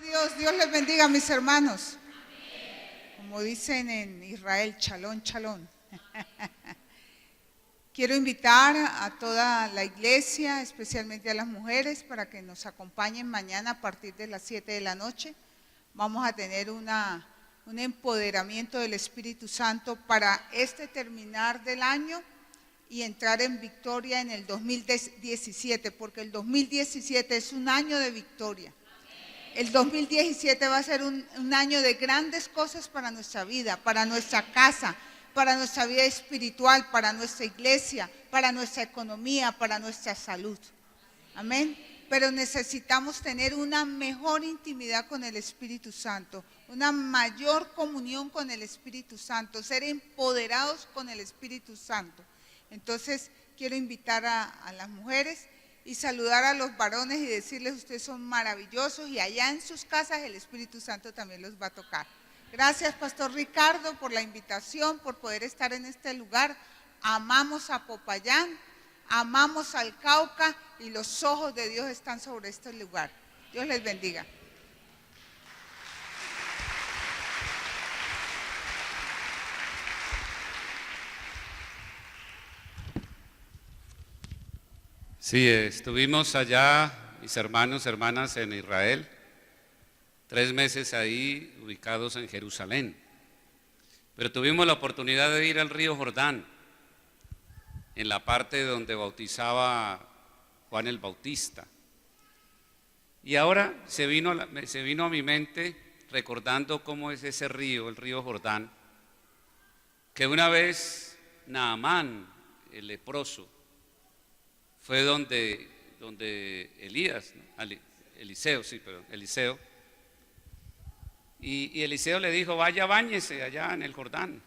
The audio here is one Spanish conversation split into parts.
Dios les bendiga, mis hermanos. Como dicen en Israel, chalón, chalón. Quiero invitar a toda la iglesia, especialmente a las mujeres, para que nos acompañen mañana a partir de las 7 de la noche. Vamos a tener un empoderamiento del Espíritu Santo para terminar del año y entrar en victoria en el 2017, porque el 2017 es un año de victoria. El 2017 va a ser un año de grandes cosas para nuestra vida, para nuestra casa, para nuestra vida espiritual, para nuestra iglesia, para nuestra economía, para nuestra salud. Amén. Pero necesitamos tener una mejor intimidad con el Espíritu Santo, una mayor comunión con el Espíritu Santo, ser empoderados con el Espíritu Santo. Entonces, quiero invitar a las mujeres y saludar a los varones y decirles: ustedes son maravillosos, y allá en sus casas el Espíritu Santo también los va a tocar. Gracias, Pastor Ricardo, por la invitación, por poder estar en este lugar. Amamos a Popayán, amamos al Cauca, y los ojos de Dios están sobre este lugar. Dios les bendiga. Sí, estuvimos allá, mis hermanos, hermanas, en Israel, 3 meses ahí ubicados en Jerusalén. Pero tuvimos la oportunidad de ir al río Jordán, en la parte donde bautizaba Juan el Bautista. Y ahora se vino a mi mente, recordando cómo es ese río, el río Jordán, que una vez Naamán, el leproso, fue donde Eliseo, y Eliseo le dijo: vaya, báñese allá en el Jordán,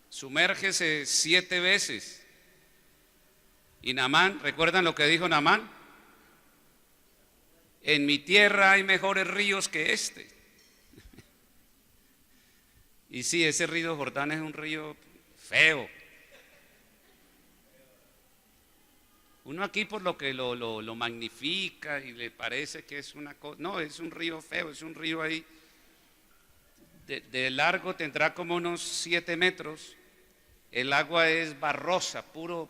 sumérgese 7 veces. Y Naamán, ¿recuerdan lo que dijo Naamán? En mi tierra hay mejores ríos que este. Y sí, ese río Jordán es un río feo. Uno aquí por lo que lo magnifica y le parece que es una cosa. No, es un río feo, es un río ahí. De largo tendrá como unos 7 metros. El agua es barrosa, pura,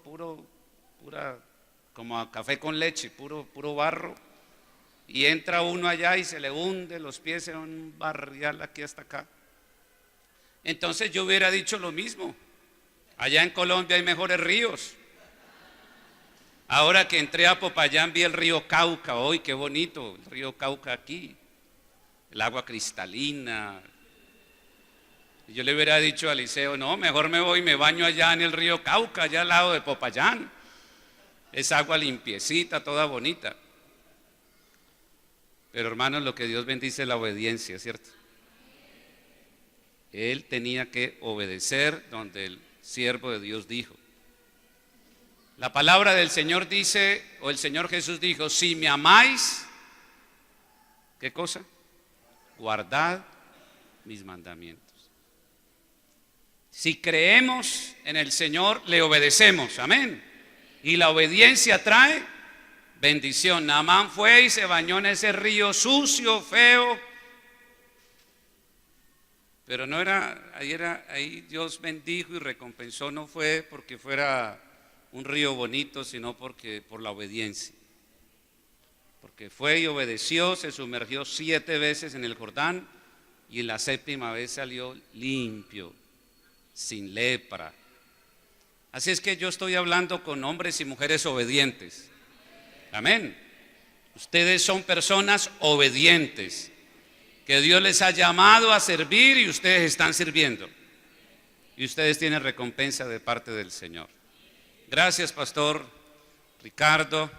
como a café con leche, puro barro. Y entra uno allá y se le hunde los pies en un barrial aquí hasta acá. Entonces yo hubiera dicho lo mismo. Allá en Colombia hay mejores ríos. Ahora que entré a Popayán vi el río Cauca. ¡Ay, qué bonito! El río Cauca aquí, el agua cristalina. Y yo le hubiera dicho a Eliseo: no, mejor me voy y me baño allá en el río Cauca, allá al lado de Popayán. Es agua limpiecita, toda bonita. Pero hermanos, lo que Dios bendice es la obediencia, ¿cierto? Él tenía que obedecer donde el siervo de Dios dijo. La palabra del Señor dice, o el Señor Jesús dijo: si me amáis, ¿qué cosa? Guardad mis mandamientos. Si creemos en el Señor, le obedecemos, amén. Y la obediencia trae bendición. Naamán fue y se bañó en ese río sucio, feo. Pero no era, ahí Dios bendijo y recompensó, no fue porque fuera un río bonito, sino por la obediencia. Porque fue y obedeció, se sumergió 7 veces en el Jordán, y en la 7ª vez salió limpio, sin lepra. Así es que yo estoy hablando con hombres y mujeres obedientes. Amén. Ustedes son personas obedientes, que Dios les ha llamado a servir, y ustedes están sirviendo. Y ustedes tienen recompensa de parte del Señor. Gracias, Pastor Ricardo,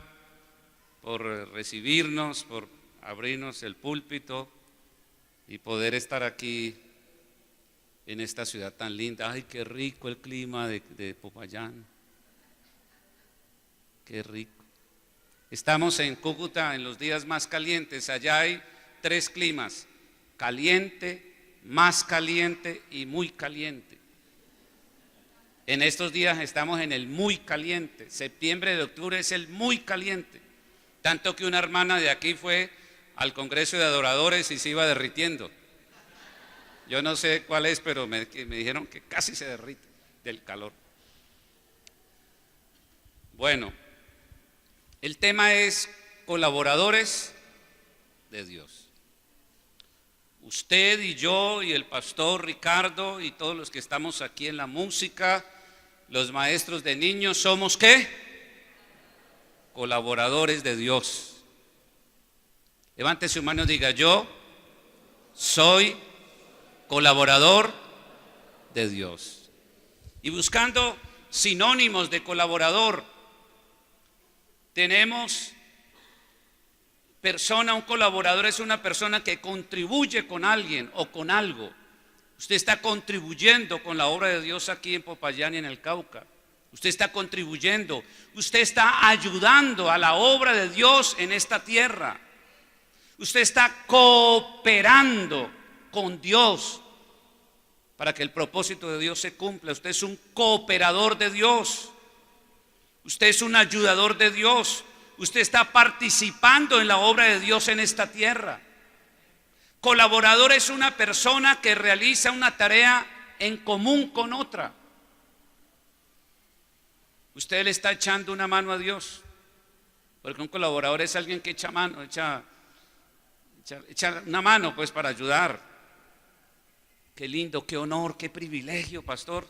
por recibirnos, por abrirnos el púlpito y poder estar aquí en esta ciudad tan linda. Ay, qué rico el clima de Popayán. Qué rico. Estamos en Cúcuta en los días más calientes. Allá hay 3 climas: caliente, más caliente y muy caliente. En estos días estamos en el muy caliente. Septiembre de octubre es el muy caliente. Tanto que una hermana de aquí fue al Congreso de Adoradores y se iba derritiendo. Yo no sé cuál es, pero me dijeron que casi se derrite del calor. Bueno, el tema es colaboradores de Dios. Usted y yo y el pastor Ricardo y todos los que estamos aquí en la música, los maestros de niños, ¿somos qué? Colaboradores de Dios. Levante su mano y diga: yo soy colaborador de Dios. Y buscando sinónimos de colaborador, tenemos persona. Un colaborador es una persona que contribuye con alguien o con algo. Usted está contribuyendo con la obra de Dios aquí en Popayán y en el Cauca. Usted está contribuyendo, usted está ayudando a la obra de Dios en esta tierra. Usted está cooperando con Dios para que el propósito de Dios se cumpla. Usted es un cooperador de Dios. Usted es un ayudador de Dios. Usted está participando en la obra de Dios en esta tierra. Colaborador es una persona que realiza una tarea en común con otra. Usted le está echando una mano a Dios, porque un colaborador es alguien que echa una mano pues para ayudar. Qué lindo, qué honor, qué privilegio, pastor,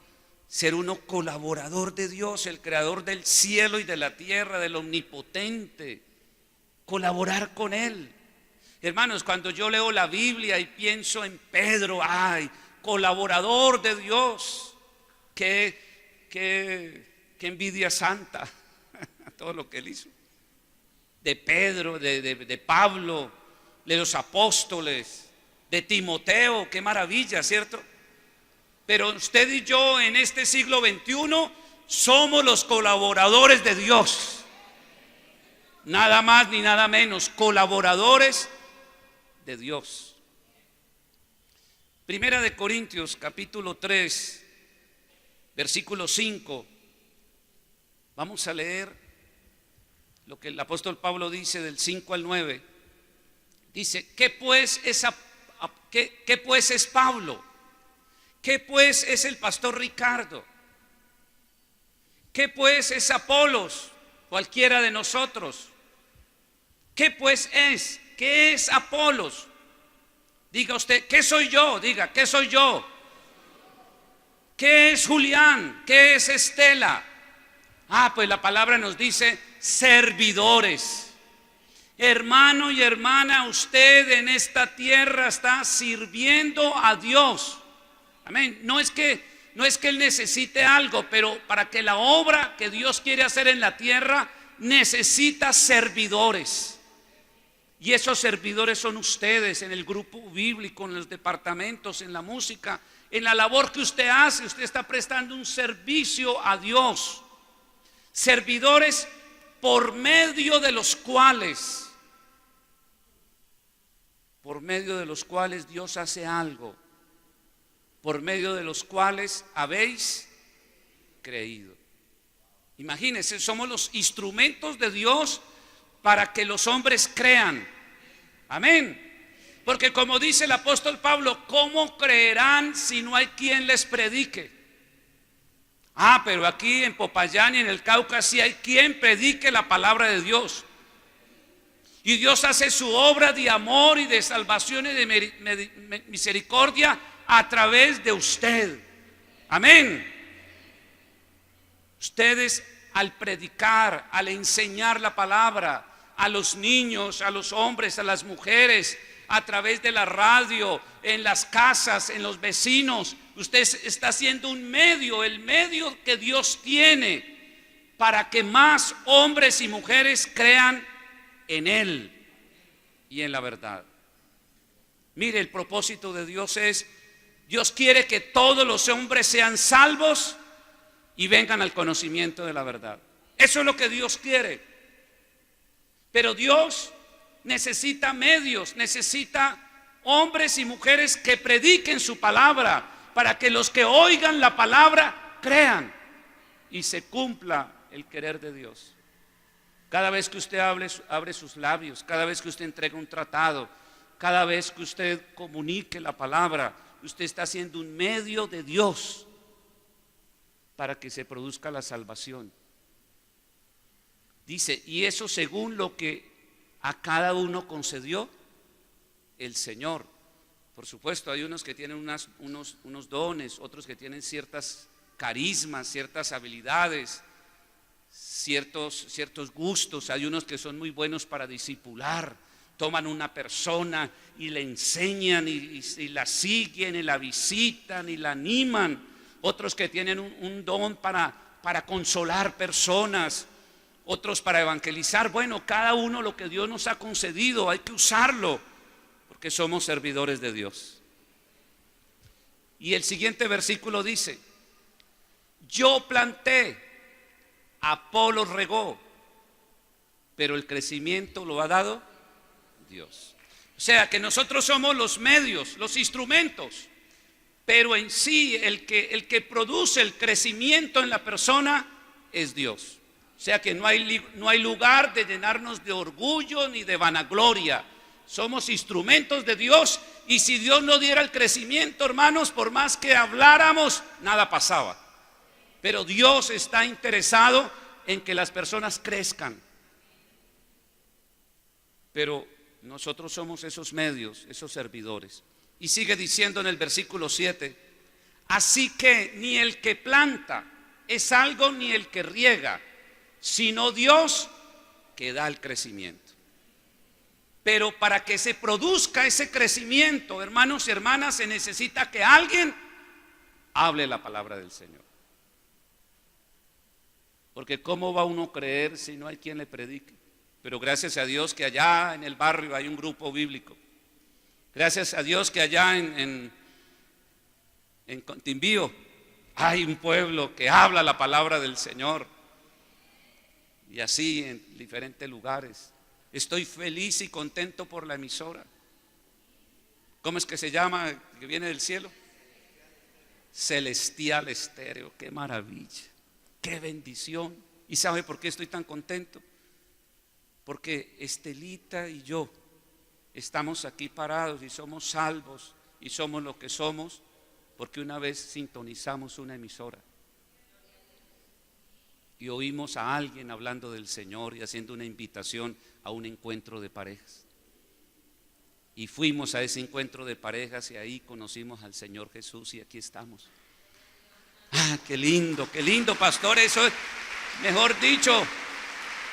ser uno colaborador de Dios, el creador del cielo y de la tierra, del omnipotente. Colaborar con Él. Hermanos, cuando yo leo la Biblia y pienso en Pedro, ay, colaborador de Dios, qué envidia santa todo lo que él hizo. De Pedro, de Pablo, de los apóstoles, de Timoteo, qué maravilla, ¿cierto? Pero usted y yo en este siglo XXI somos los colaboradores de Dios. Nada más ni nada menos, colaboradores de Dios. Primera de Corintios, capítulo 3, versículo 5. Vamos a leer lo que el apóstol Pablo dice del 5 al 9. Dice: ¿qué pues es Pablo? ¿Qué pues es el pastor Ricardo? ¿Qué pues es Apolos? Cualquiera de nosotros. ¿Qué pues es? ¿Qué es Apolos? Diga usted: ¿qué soy yo? Diga: ¿qué soy yo? ¿Qué es Julián? ¿Qué es Estela? Pues la palabra nos dice servidores. Hermano y hermana, usted en esta tierra está sirviendo a Dios. Amén. No es que Él necesite algo, pero para que la obra que Dios quiere hacer en la tierra necesita servidores. Y esos servidores son ustedes en el grupo bíblico, en los departamentos, en la música, en la labor que usted hace. Usted está prestando un servicio a Dios. Servidores por medio de los cuales Dios hace algo, por medio de los cuales habéis creído. Imagínense, somos los instrumentos de Dios para que los hombres crean. Amén. Porque como dice el apóstol Pablo, ¿cómo creerán si no hay quien les predique? Pero aquí en Popayán y en el Cauca sí hay quien predique la palabra de Dios. Y Dios hace su obra de amor y de salvación y de misericordia a través de usted. Amén. Ustedes al predicar, al enseñar la palabra a los niños, a los hombres, a las mujeres, a través de la radio, en las casas, en los vecinos, usted está haciendo un medio, el medio que Dios tiene para que más hombres y mujeres crean en Él y en la verdad. Mire, el propósito de Dios es: Dios quiere que todos los hombres sean salvos y vengan al conocimiento de la verdad. Eso es lo que Dios quiere. Pero Dios necesita medios, necesita hombres y mujeres que prediquen su palabra, para que los que oigan la palabra crean y se cumpla el querer de Dios. Cada vez que usted abre sus labios, cada vez que usted entrega un tratado, cada vez que usted comunique la palabra, usted está siendo un medio de Dios para que se produzca la salvación. Dice, y eso según lo que a cada uno concedió el Señor. Por supuesto, hay unos que tienen unos dones, otros que tienen ciertas carismas, ciertas habilidades, ciertos gustos. Hay unos que son muy buenos para discipular, toman una persona y le enseñan y la siguen y la visitan y la animan. Otros que tienen un don para consolar personas, otros para evangelizar. Bueno, cada uno lo que Dios nos ha concedido, hay que usarlo, porque somos servidores de Dios. Y el siguiente versículo dice, yo planté, Apolos regó, pero el crecimiento lo ha dado Dios. O sea que nosotros somos los medios, los instrumentos, pero en sí el que produce el crecimiento en la persona es Dios. O sea que no hay lugar de llenarnos de orgullo ni de vanagloria. Somos instrumentos de Dios, y si Dios no diera el crecimiento, hermanos, por más que habláramos, nada pasaba. Pero Dios está interesado en que las personas crezcan. Pero nosotros somos esos medios, esos servidores. Y sigue diciendo en el versículo 7, así que ni el que planta es algo, ni el que riega, sino Dios que da el crecimiento. Pero para que se produzca ese crecimiento, hermanos y hermanas, se necesita que alguien hable la palabra del Señor. Porque ¿cómo va uno a creer si no hay quien le predique? Pero gracias a Dios que allá en el barrio hay un grupo bíblico. Gracias a Dios que allá en Contimbío hay un pueblo que habla la palabra del Señor. Y así en diferentes lugares. Estoy feliz y contento por la emisora. ¿Cómo es que se llama? Que viene del cielo. Celestial Estéreo. Qué maravilla, qué bendición. ¿Y sabe por qué estoy tan contento? Porque Estelita y yo estamos aquí parados y somos salvos y somos lo que somos porque una vez sintonizamos una emisora y oímos a alguien hablando del Señor y haciendo una invitación a un encuentro de parejas. Y fuimos a ese encuentro de parejas y ahí conocimos al Señor Jesús y aquí estamos. Ah, qué lindo, pastor. Eso es, mejor dicho,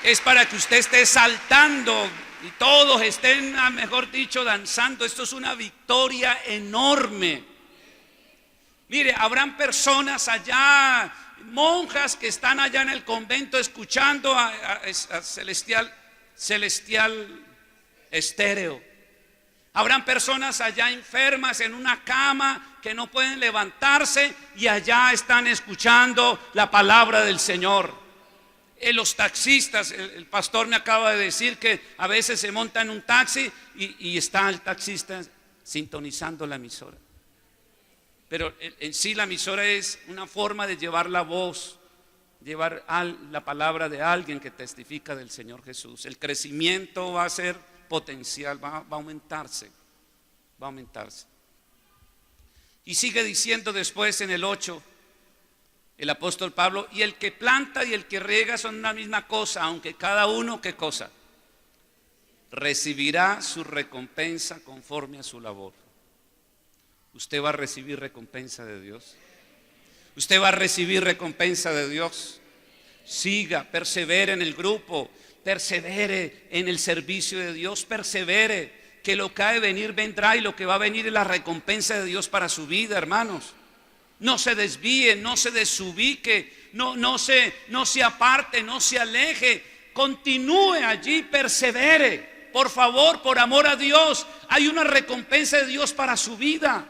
es para que usted esté saltando y todos estén, mejor dicho, danzando. Esto es una victoria enorme. Mire, habrán personas allá, monjas que están allá en el convento escuchando a Celestial Estéreo. Habrán personas allá enfermas en una cama que no pueden levantarse y allá están escuchando la palabra del Señor. Los taxistas, el pastor me acaba de decir que a veces se monta en un taxi y está el taxista sintonizando la emisora. Pero en sí la emisora es una forma de llevar la voz, llevar la palabra de alguien que testifica del Señor Jesús. El crecimiento va a ser potencial, va a aumentarse, va a aumentarse. Y sigue diciendo después en el 8, el apóstol Pablo, y el que planta y el que riega son una misma cosa, aunque cada uno, ¿qué cosa? Recibirá su recompensa conforme a su labor. Usted va a recibir recompensa de Dios. Usted va a recibir recompensa de Dios. Siga, persevere en el grupo, persevere en el servicio de Dios, persevere, que lo que ha de venir vendrá y lo que va a venir es la recompensa de Dios para su vida, hermanos. No se desvíe, no se desubique, no se aparte, no se aleje, continúe allí, persevere, por favor, por amor a Dios. Hay una recompensa de Dios para su vida.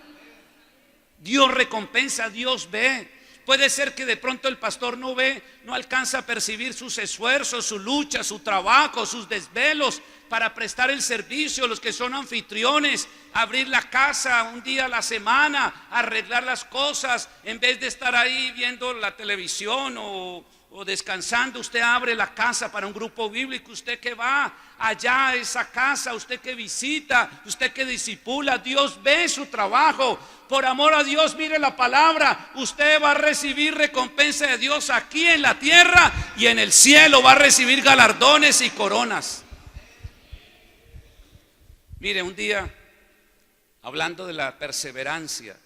Dios recompensa, Dios ve. Puede ser que de pronto el pastor no ve, no alcanza a percibir sus esfuerzos, su lucha, su trabajo, sus desvelos para prestar el servicio, los que son anfitriones, abrir la casa un día a la semana, arreglar las cosas, en vez de estar ahí viendo la televisión o o descansando, usted abre la casa para un grupo bíblico, usted que va allá a esa casa, usted que visita, usted que discipula, Dios ve su trabajo. Por amor a Dios, mire la palabra, usted va a recibir recompensa de Dios aquí en la tierra y en el cielo va a recibir galardones y coronas. Mire, un día, hablando de la perseverancia,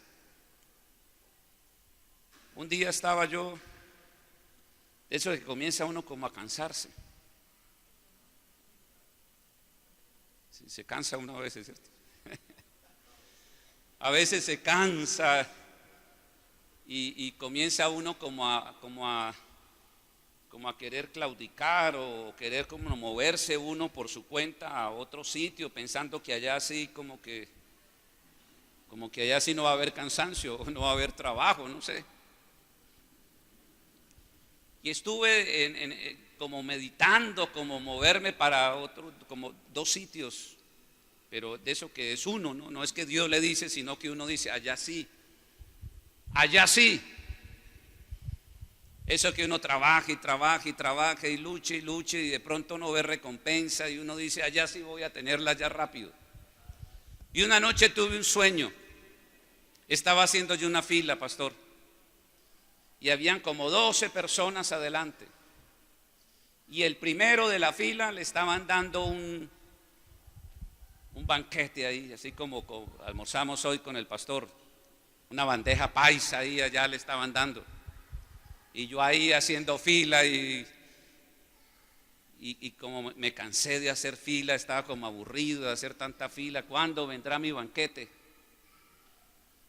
un día estaba yo, eso que comienza uno como a cansarse. Sí, se cansa uno a veces, ¿cierto? A veces se cansa y comienza uno como a querer claudicar o querer como moverse uno por su cuenta a otro sitio, pensando que allá sí como que allá sí no va a haber cansancio, no va a haber trabajo, no sé. Y estuve como meditando, como moverme para otro, como 2 sitios, pero de eso que es uno, ¿no? No es que Dios le dice, sino que uno dice, allá sí, allá sí. Eso que uno trabaja y trabaja y trabaja y lucha y de pronto uno ve recompensa y uno dice, allá sí voy a tenerla ya rápido. Y una noche tuve un sueño, estaba haciendo yo una fila, pastor, y habían como 12 personas adelante. Y el primero de la fila le estaban dando un banquete ahí, así como almorzamos hoy con el pastor, una bandeja paisa ahí allá le estaban dando. Y yo ahí haciendo fila y como me cansé de hacer fila, estaba como aburrido de hacer tanta fila. ¿Cuándo vendrá mi banquete?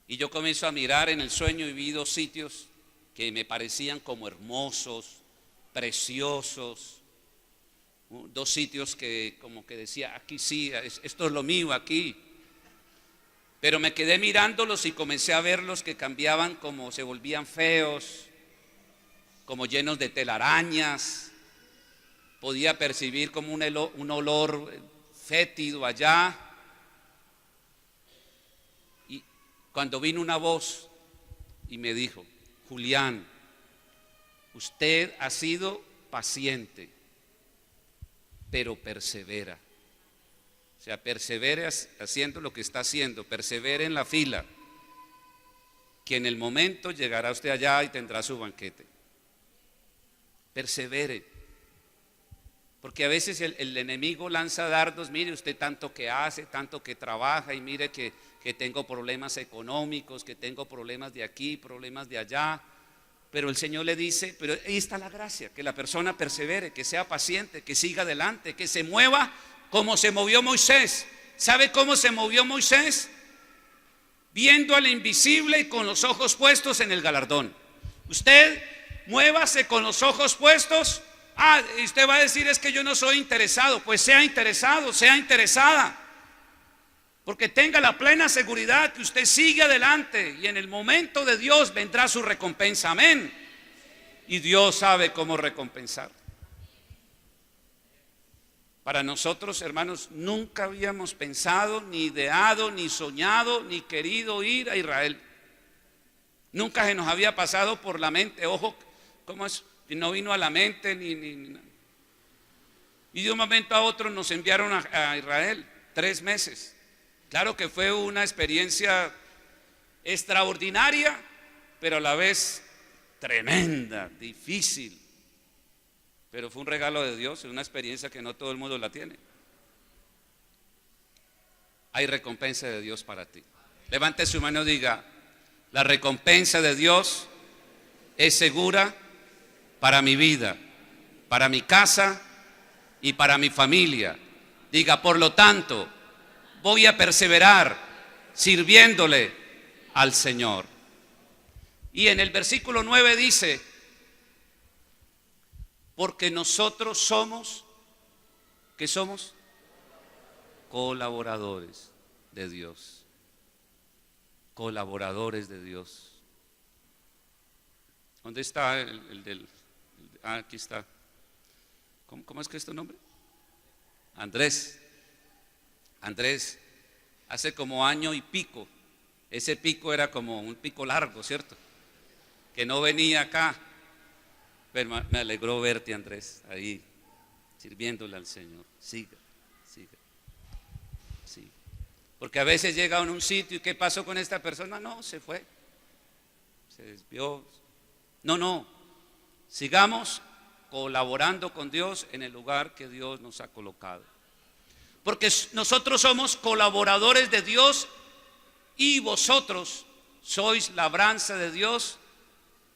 Y yo comienzo a mirar en el sueño y vi 2 sitios que me parecían como hermosos, preciosos, 2 sitios que como que decía, aquí sí, esto es lo mío aquí. Pero me quedé mirándolos y comencé a verlos que cambiaban, como se volvían feos, como llenos de telarañas. Podía percibir como un olor fétido allá. Y cuando vino una voz y me dijo, Julián, usted ha sido paciente, pero persevera. O sea, persevere haciendo lo que está haciendo, persevere en la fila, que en el momento llegará usted allá y tendrá su banquete. Persevere, porque a veces el enemigo lanza dardos, mire usted tanto que hace, tanto que trabaja y mire que tengo problemas económicos, que tengo problemas de aquí, problemas de allá, pero el Señor le dice, pero ahí está la gracia, que la persona persevere, que sea paciente, que siga adelante, que se mueva como se movió Moisés. ¿Sabe cómo se movió Moisés? Viendo al invisible y con los ojos puestos en el galardón. Usted muévase con los ojos puestos. Y usted va a decir, es que yo no soy interesado. Pues sea interesado, sea interesada, porque tenga la plena seguridad que usted sigue adelante y en el momento de Dios vendrá su recompensa. Amén. Y Dios sabe cómo recompensar. Para nosotros, hermanos, nunca habíamos pensado, ni ideado, ni soñado, ni querido ir a Israel. Nunca se nos había pasado por la mente. Ojo, ¿cómo es? No vino a la mente ni. Y de un momento a otro nos enviaron a Israel 3 meses. Claro que fue una experiencia extraordinaria, pero a la vez tremenda, difícil. Pero fue un regalo de Dios, una experiencia que no todo el mundo la tiene. Hay recompensa de Dios para ti. Levante su mano y diga, la recompensa de Dios es segura para mi vida, para mi casa y para mi familia. Diga, por lo tanto, voy a perseverar sirviéndole al Señor. Y en el versículo 9 dice, porque nosotros somos, ¿qué somos? Colaboradores de Dios. Colaboradores de Dios. ¿Dónde está el del? Aquí está. ¿Cómo es que es tu nombre? Andrés. Andrés, hace como año y pico, ese pico era como un pico largo, ¿cierto? Que no venía acá. Pero me alegró verte, Andrés, ahí sirviéndole al Señor. Siga, siga, siga. Porque a veces llega a un sitio y ¿qué pasó con esta persona? No, se fue, se desvió. No, sigamos colaborando con Dios en el lugar que Dios nos ha colocado. Porque nosotros somos colaboradores de Dios y vosotros sois labranza de Dios,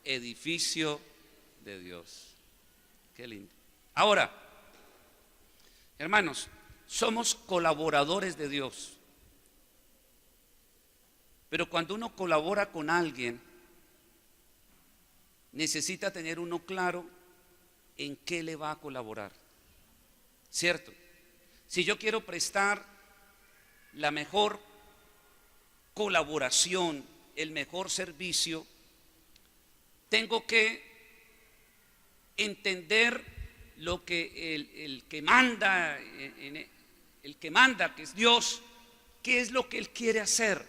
edificio de Dios. Qué lindo. Ahora, hermanos, somos colaboradores de Dios. Pero cuando uno colabora con alguien, necesita tener uno claro en qué le va a colaborar. ¿Cierto? Si yo quiero prestar la mejor colaboración, el mejor servicio, tengo que entender lo que el que manda, que es Dios, qué es lo que Él quiere hacer,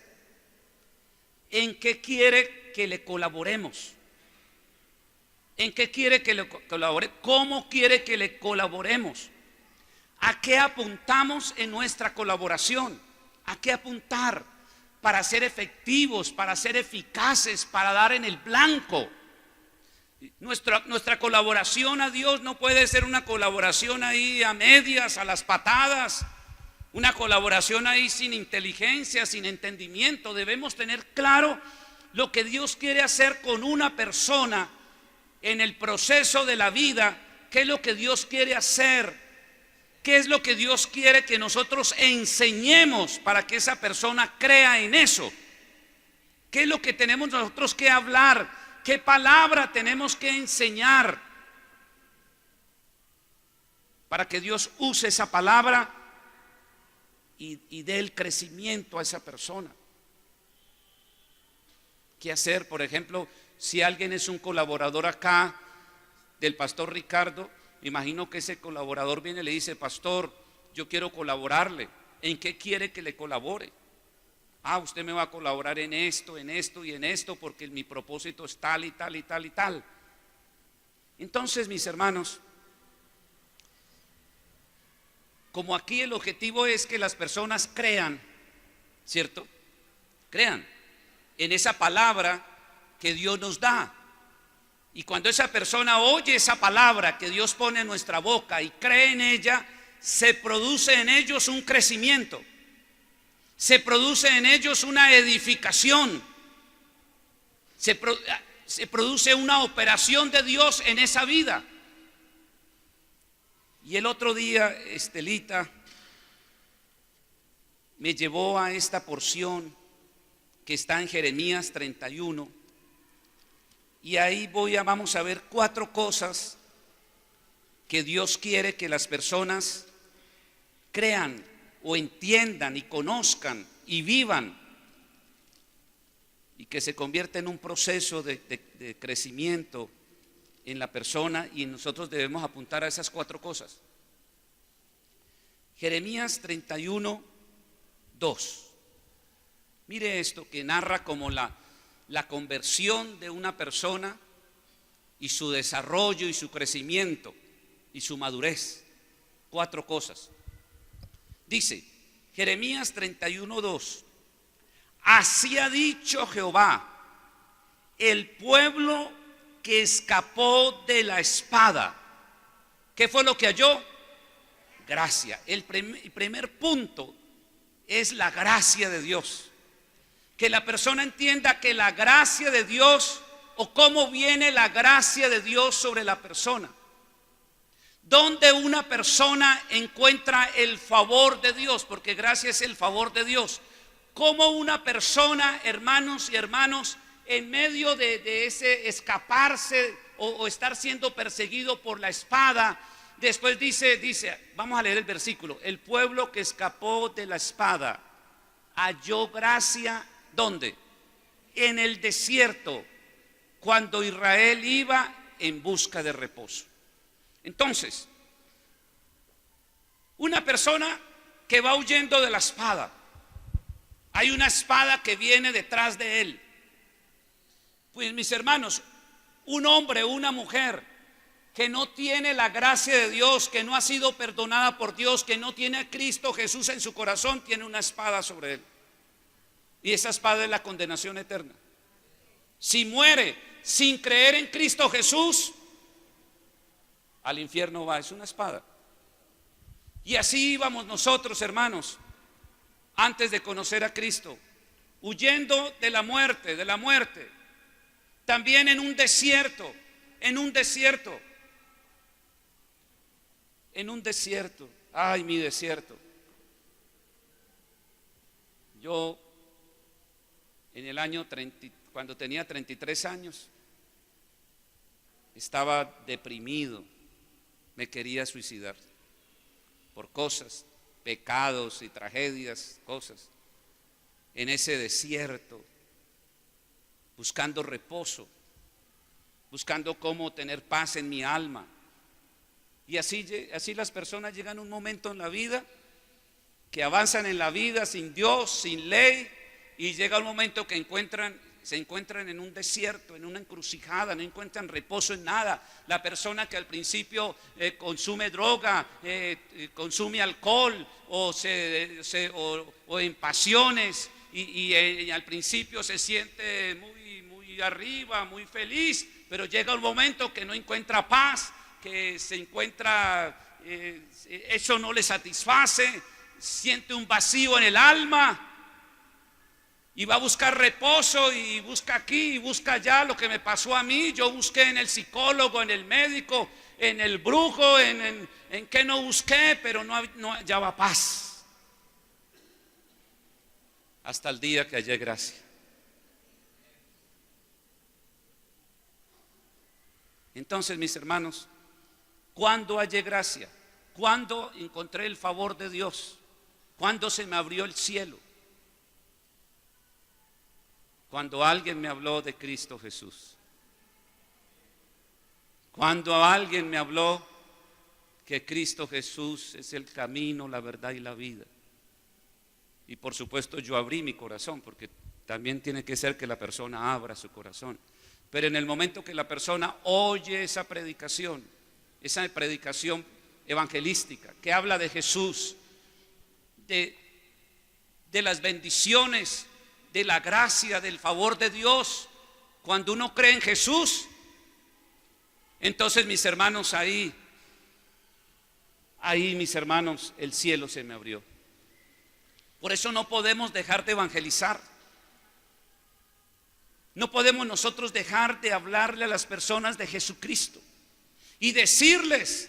en qué quiere que le colaboremos, en qué quiere que le colabore, cómo quiere que le colaboremos, a qué apuntamos en nuestra colaboración, a qué apuntar para ser efectivos, para ser eficaces, para dar en el blanco. Nuestra colaboración a Dios no puede ser una colaboración ahí a medias, a las patadas, una colaboración ahí sin inteligencia, sin entendimiento. Debemos tener claro lo que Dios quiere hacer con una persona en el proceso de la vida, qué es lo que Dios quiere hacer, qué es lo que Dios quiere que nosotros enseñemos para que esa persona crea en eso, qué es lo que tenemos nosotros que hablar, qué palabra tenemos que enseñar para que Dios use esa palabra y dé el crecimiento a esa persona. ¿Qué hacer? Por ejemplo, si alguien es un colaborador acá del pastor Ricardo, imagino que ese colaborador viene y le dice: pastor, yo quiero colaborarle. ¿En qué quiere que le colabore? Usted me va a colaborar en esto y en esto, porque mi propósito es tal y tal y tal y tal. Entonces, mis hermanos, como aquí el objetivo es que las personas crean, ¿cierto? Crean en esa palabra que Dios nos da. Y cuando esa persona oye esa palabra que Dios pone en nuestra boca y cree en ella, se produce en ellos un crecimiento, se produce en ellos una edificación, se produce una operación de Dios en esa vida. Y el otro día Estelita me llevó a esta porción que está en Jeremías 31. Y ahí vamos a ver 4 cosas que Dios quiere que las personas crean o entiendan y conozcan y vivan, y que se convierta en un proceso de crecimiento en la persona, y nosotros debemos apuntar a esas 4 cosas. Jeremías 31, 2. Mire esto que narra como la conversión de una persona y su desarrollo y su crecimiento y su madurez. 4 cosas. Dice Jeremías 31:2: así ha dicho Jehová, el pueblo que escapó de la espada, ¿qué fue lo que halló? Gracia. El primer punto es la gracia de Dios. Que la persona entienda que la gracia de Dios, o cómo viene la gracia de Dios sobre la persona. ¿Dónde una persona encuentra el favor de Dios? Porque gracia es el favor de Dios. ¿Cómo una persona, hermanos y hermanos, en medio de ese escaparse o estar siendo perseguido por la espada, después dice, vamos a leer el versículo: el pueblo que escapó de la espada halló gracia, ¿dónde? En el desierto, cuando Israel iba en busca de reposo. Entonces, una persona que va huyendo de la espada, hay una espada que viene detrás de él. Pues mis hermanos, un hombre, una mujer que no tiene la gracia de Dios, que no ha sido perdonada por Dios, que no tiene a Cristo Jesús en su corazón, tiene una espada sobre él. Y esa espada es la condenación eterna. Si muere sin creer en Cristo Jesús, al infierno va, es una espada. Y así íbamos nosotros, hermanos, antes de conocer a Cristo, huyendo de la muerte, también en un desierto, ay, mi desierto. Yo en el año 30, cuando tenía 33 años, estaba deprimido, me quería suicidar por cosas, pecados y tragedias, cosas. En ese desierto, buscando reposo, buscando cómo tener paz en mi alma. Y así las personas llegan a un momento en la vida que avanzan en la vida sin Dios, sin ley, y llega un momento que se encuentran en un desierto, en una encrucijada, no encuentran reposo en nada. La persona que al principio consume droga, consume alcohol o en pasiones y al principio se siente muy arriba, muy feliz, pero llega un momento que no encuentra paz, que se encuentra, eso no le satisface, siente un vacío en el alma. Y va a buscar reposo y busca aquí y busca allá. Lo que me pasó a mí, yo busqué en el psicólogo, en el médico, en el brujo, en que no busqué, pero no hallaba paz. Hasta el día que hallé gracia. Entonces, mis hermanos, ¿cuándo hallé gracia? ¿Cuándo encontré el favor de Dios? ¿Cuándo se me abrió el cielo? Cuando alguien me habló de Cristo Jesús. Cuando alguien me habló que Cristo Jesús es el camino, la verdad y la vida. Y por supuesto yo abrí mi corazón, porque también tiene que ser que la persona abra su corazón. Pero en el momento que la persona oye esa predicación evangelística, que habla de Jesús, de las bendiciones, de la gracia, del favor de Dios, cuando uno cree en Jesús, entonces mis hermanos, ahí mis hermanos, el cielo se me abrió. Por eso no podemos dejar de evangelizar. No podemos nosotros dejar de hablarle a las personas de Jesucristo y decirles,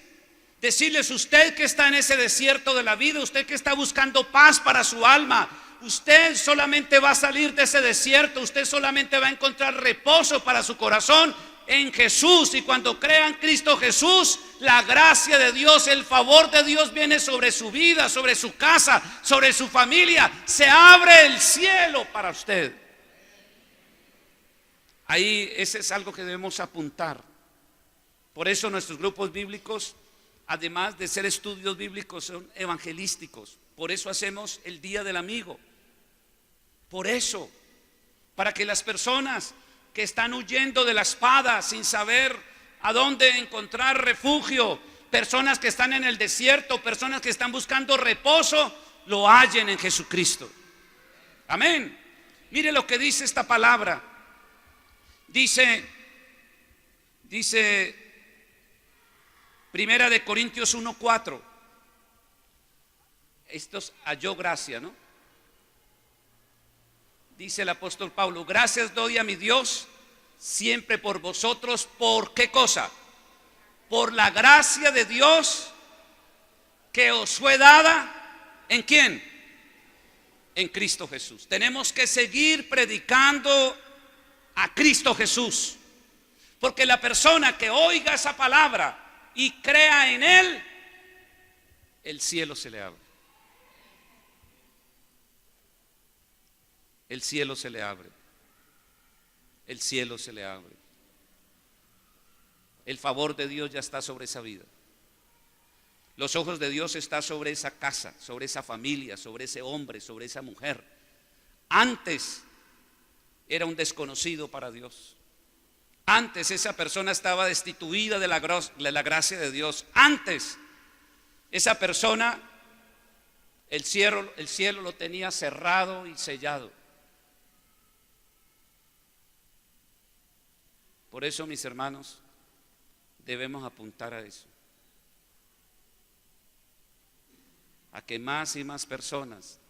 usted que está en ese desierto de la vida, usted que está buscando paz para su alma, usted solamente va a salir de ese desierto, usted solamente va a encontrar reposo para su corazón en Jesús. Y cuando crea en Cristo Jesús, la gracia de Dios, el favor de Dios viene sobre su vida, sobre su casa, sobre su familia. Se abre el cielo para usted. Ahí ese es algo que debemos apuntar. Por eso nuestros grupos bíblicos, además de ser estudios bíblicos, son evangelísticos. Por eso hacemos el Día del Amigo. Por eso, para que las personas que están huyendo de la espada sin saber a dónde encontrar refugio, personas que están en el desierto, personas que están buscando reposo, lo hallen en Jesucristo. Amén. Mire lo que dice esta palabra. Dice Primera de Corintios 1:4. Estos halló gracia, ¿no? Dice el apóstol Pablo: gracias doy a mi Dios siempre por vosotros. ¿Por qué cosa? Por la gracia de Dios que os fue dada. ¿En quién? En Cristo Jesús. Tenemos que seguir predicando a Cristo Jesús, porque la persona que oiga esa palabra y crea en Él, el cielo se le abre. El cielo se le abre. El cielo se le abre. El favor de Dios ya está sobre esa vida. Los ojos de Dios están sobre esa casa, sobre esa familia, sobre ese hombre, sobre esa mujer. Antes era un desconocido para Dios. Antes esa persona estaba destituida de la gracia de Dios. Antes esa persona, el cielo lo tenía cerrado y sellado. Por eso, mis hermanos, debemos apuntar a eso. A que más y más personas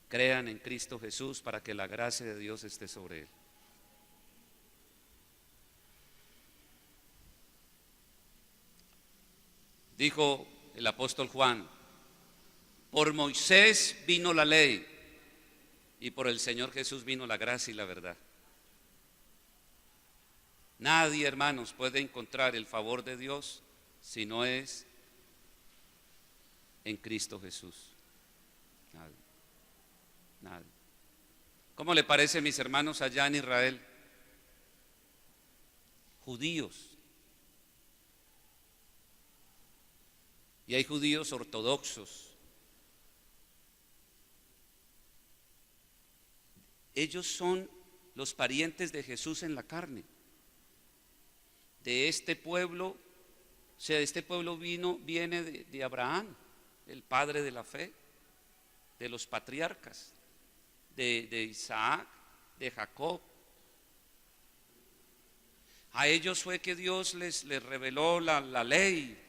crean en Cristo Jesús para que la gracia de Dios esté sobre él. Dijo el apóstol Juan: por Moisés vino la ley y por el Señor Jesús vino la gracia y la verdad. Nadie, hermanos, puede encontrar el favor de Dios si no es en Cristo Jesús. Nadie. Nadie. ¿Cómo le parece, mis hermanos, allá en Israel? Judíos. Y hay judíos ortodoxos. Ellos son los parientes de Jesús en la carne. De este pueblo, o sea, este pueblo viene de Abraham, el padre de la fe, de los patriarcas, de Isaac, de Jacob. A ellos fue que Dios les reveló la ley.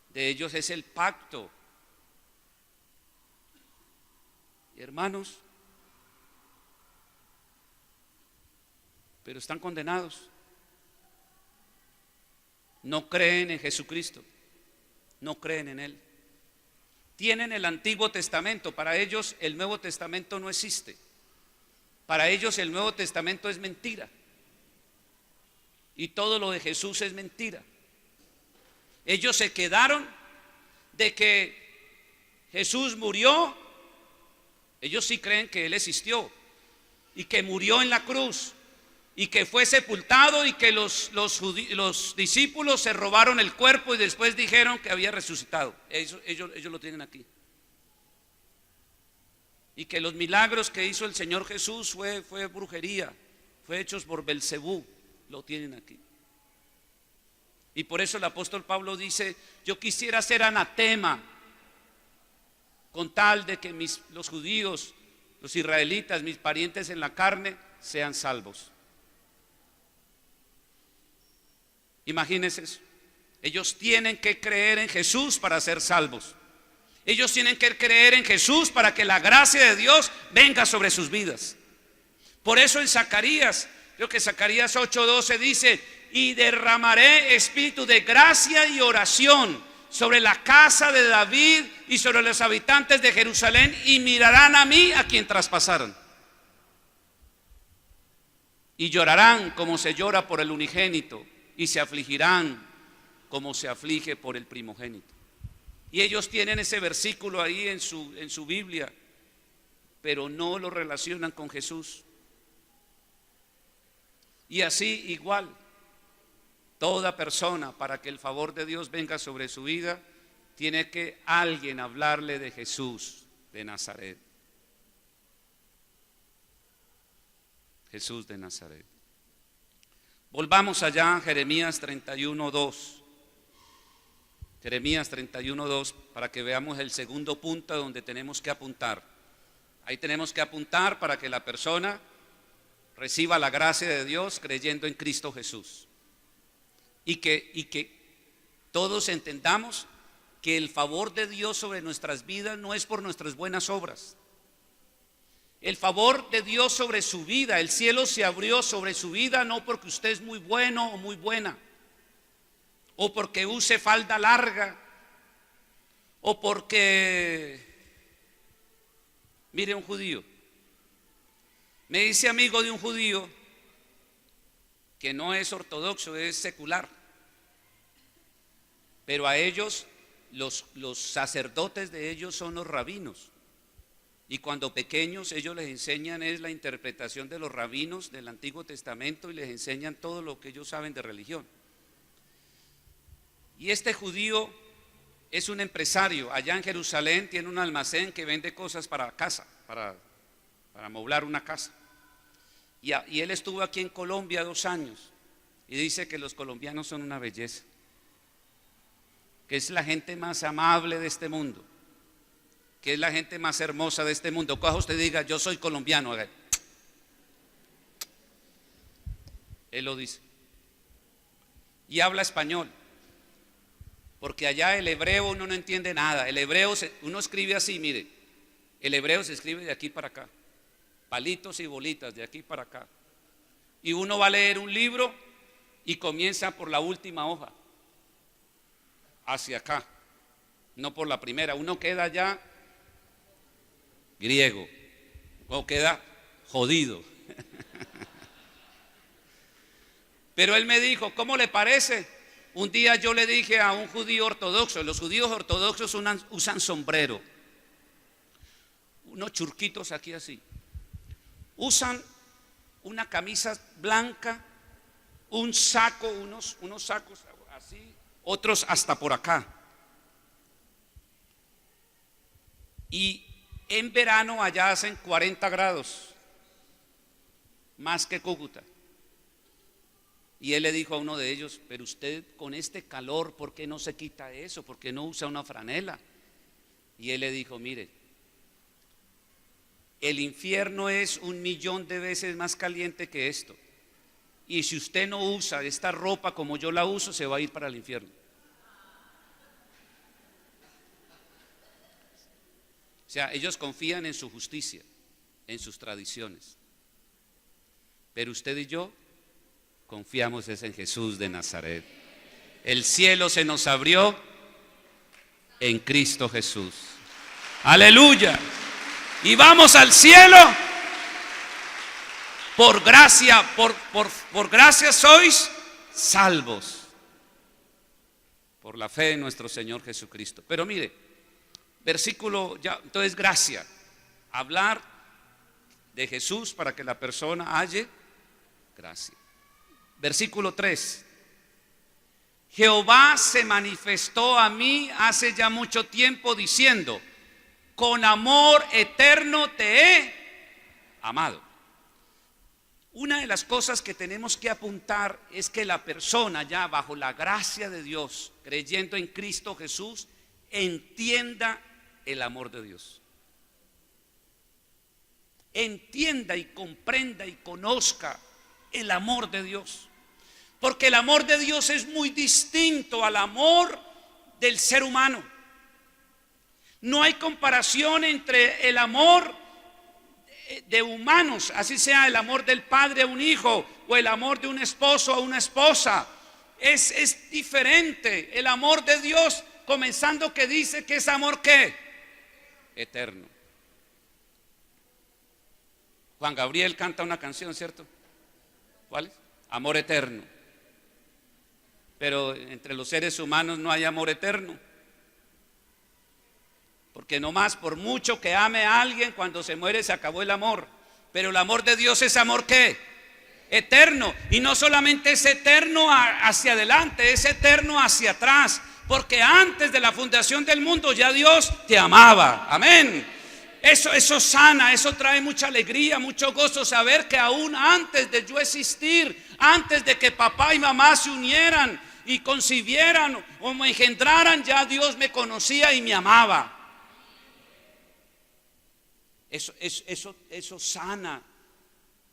De ellos es el pacto. Y hermanos, pero están condenados. No creen en Jesucristo, no creen en Él. Tienen el Antiguo Testamento, para ellos el Nuevo Testamento no existe. Para ellos el Nuevo Testamento es mentira. Y todo lo de Jesús es mentira. Ellos se quedaron de que Jesús murió. Ellos sí creen que Él existió y que murió en la cruz y que fue sepultado y que los discípulos se robaron el cuerpo y después dijeron que había resucitado. Ellos lo tienen aquí. Y que los milagros que hizo el Señor Jesús fue brujería, fue hechos por Belcebú, lo tienen aquí. Y por eso el apóstol Pablo dice: yo quisiera ser anatema con tal de que los judíos, los israelitas, mis parientes en la carne, sean salvos. Imagínense eso. Ellos tienen que creer en Jesús para ser salvos. Ellos tienen que creer en Jesús para que la gracia de Dios venga sobre sus vidas. Por eso en Zacarías, creo que Zacarías 8:12 dice: y derramaré espíritu de gracia y oración sobre la casa de David y sobre los habitantes de Jerusalén, y mirarán a mí a quien traspasaron. Y llorarán como se llora por el unigénito, y se afligirán como se aflige por el primogénito. Y ellos tienen ese versículo ahí en su Biblia, pero no lo relacionan con Jesús. Y así igual, toda persona, para que el favor de Dios venga sobre su vida, tiene que alguien hablarle de Jesús de Nazaret. Jesús de Nazaret. Volvamos allá a Jeremías 31:2. Jeremías 31:2, para que veamos el segundo punto donde tenemos que apuntar. Ahí tenemos que apuntar para que la persona reciba la gracia de Dios creyendo en Cristo Jesús. Y que todos entendamos que el favor de Dios sobre nuestras vidas no es por nuestras buenas obras. El favor de Dios sobre su vida, el cielo se abrió sobre su vida no porque usted es muy bueno o muy buena, o porque use falda larga, o porque, mire, un judío, me dice amigo de un judío que no es ortodoxo, es secular, pero a ellos, los sacerdotes de ellos son los rabinos. Y cuando pequeños ellos les enseñan es la interpretación de los rabinos del Antiguo Testamento y les enseñan todo lo que ellos saben de religión. Y este judío es un empresario, allá en Jerusalén tiene un almacén que vende cosas para casa, para amoblar una casa. y él estuvo aquí en Colombia 2 años y dice que los colombianos son una belleza, que es la gente más amable de este mundo, que es la gente más hermosa de este mundo. Coja usted y diga, yo soy colombiano. Él lo dice. Y habla español, porque allá el hebreo uno no entiende nada. El hebreo uno escribe así, mire, el hebreo se escribe de aquí para acá, palitos y bolitas de aquí para acá. Y uno va a leer un libro y comienza por la última hoja, hacia acá, no por la primera. Uno queda ya griego o queda jodido. Pero él me dijo, ¿cómo le parece? Un día yo le dije a un judío ortodoxo, los judíos ortodoxos usan sombrero, unos churquitos aquí así, usan una camisa blanca, un saco, unos sacos así, otros hasta por acá. Y en verano allá hacen 40 grados, más que Cúcuta. Y él le dijo a uno de ellos, pero usted con este calor, ¿por qué no se quita eso? ¿Por qué no usa una franela? Y él le dijo, mire, el infierno es 1.000.000 de veces más caliente que esto. Y si usted no usa esta ropa como yo la uso, se va a ir para el infierno. O sea, ellos confían en su justicia, en sus tradiciones. Pero usted y yo confiamos en Jesús de Nazaret. El cielo se nos abrió en Cristo Jesús. Aleluya. Y vamos al cielo por gracia, por gracia sois salvos, por la fe en nuestro Señor Jesucristo. Pero mire, versículo ya, entonces gracia, hablar de Jesús para que la persona halle gracia. Versículo 3. Jehová se manifestó a mí hace ya mucho tiempo diciendo, con amor eterno te he amado. Una de las cosas que tenemos que apuntar es que la persona ya bajo la gracia de Dios, creyendo en Cristo Jesús, entienda el amor de Dios. Entienda y comprenda y conozca el amor de Dios. Porque el amor de Dios es muy distinto al amor del ser humano. No hay comparación entre el amor de humanos, así sea el amor del padre a un hijo o el amor de un esposo a una esposa. Es diferente el amor de Dios, comenzando que dice que es amor ¿qué? Eterno. Juan Gabriel canta una canción, ¿cierto? ¿Cuál es? Amor eterno. Pero entre los seres humanos no hay amor eterno. Porque no más, por mucho que ame a alguien, cuando se muere se acabó el amor. Pero el amor de Dios es amor ¿qué? Eterno. Y no solamente es eterno hacia adelante, es eterno hacia atrás. Porque antes de la fundación del mundo ya Dios te amaba. Amén. Eso sana, eso trae mucha alegría, mucho gozo, saber que aún antes de yo existir, antes de que papá y mamá se unieran y concibieran o me engendraran, ya Dios me conocía y me amaba. Eso sana,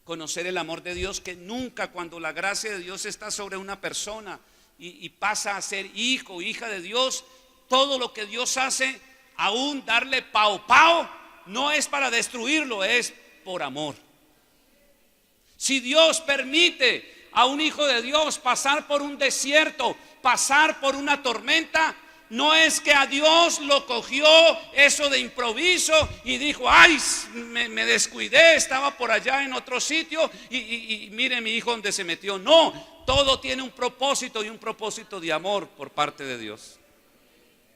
conocer el amor de Dios, que nunca, cuando la gracia de Dios está sobre una persona y pasa a ser hijo, hija de Dios, todo lo que Dios hace, aún darle pao, no es para destruirlo, es por amor. Si Dios permite a un hijo de Dios pasar por un desierto, pasar por una tormenta, no es que a Dios lo cogió eso de improviso y dijo, ay, me descuidé, estaba por allá en otro sitio y mire mi hijo donde se metió. No, todo tiene un propósito, y un propósito de amor por parte de Dios.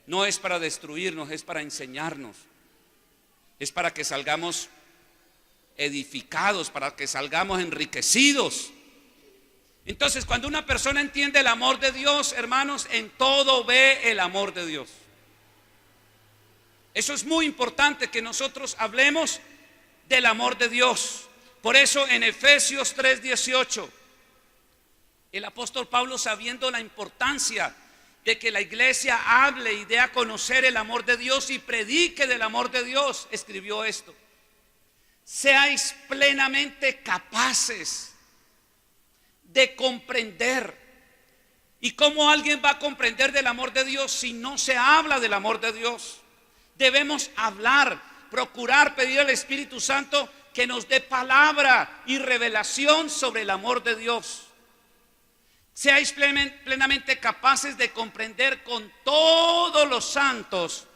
No es para destruirnos, es para enseñarnos. Es para que salgamos edificados, para que salgamos enriquecidos. Entonces, cuando una persona entiende el amor de Dios, hermanos, en todo ve el amor de Dios. Eso es muy importante, que nosotros hablemos del amor de Dios, Por eso en Efesios 3:18, el apóstol Pablo, sabiendo la importancia de que la iglesia hable y dé a conocer el amor de Dios y predique del amor de Dios, escribió esto: seáis plenamente capaces de comprender. ¿Y cómo alguien va a comprender del amor de Dios si no se habla del amor de Dios? Debemos hablar, procurar pedir al Espíritu Santo que nos dé palabra y revelación sobre el amor de Dios. Seáis plenamente capaces de comprender con todos los santos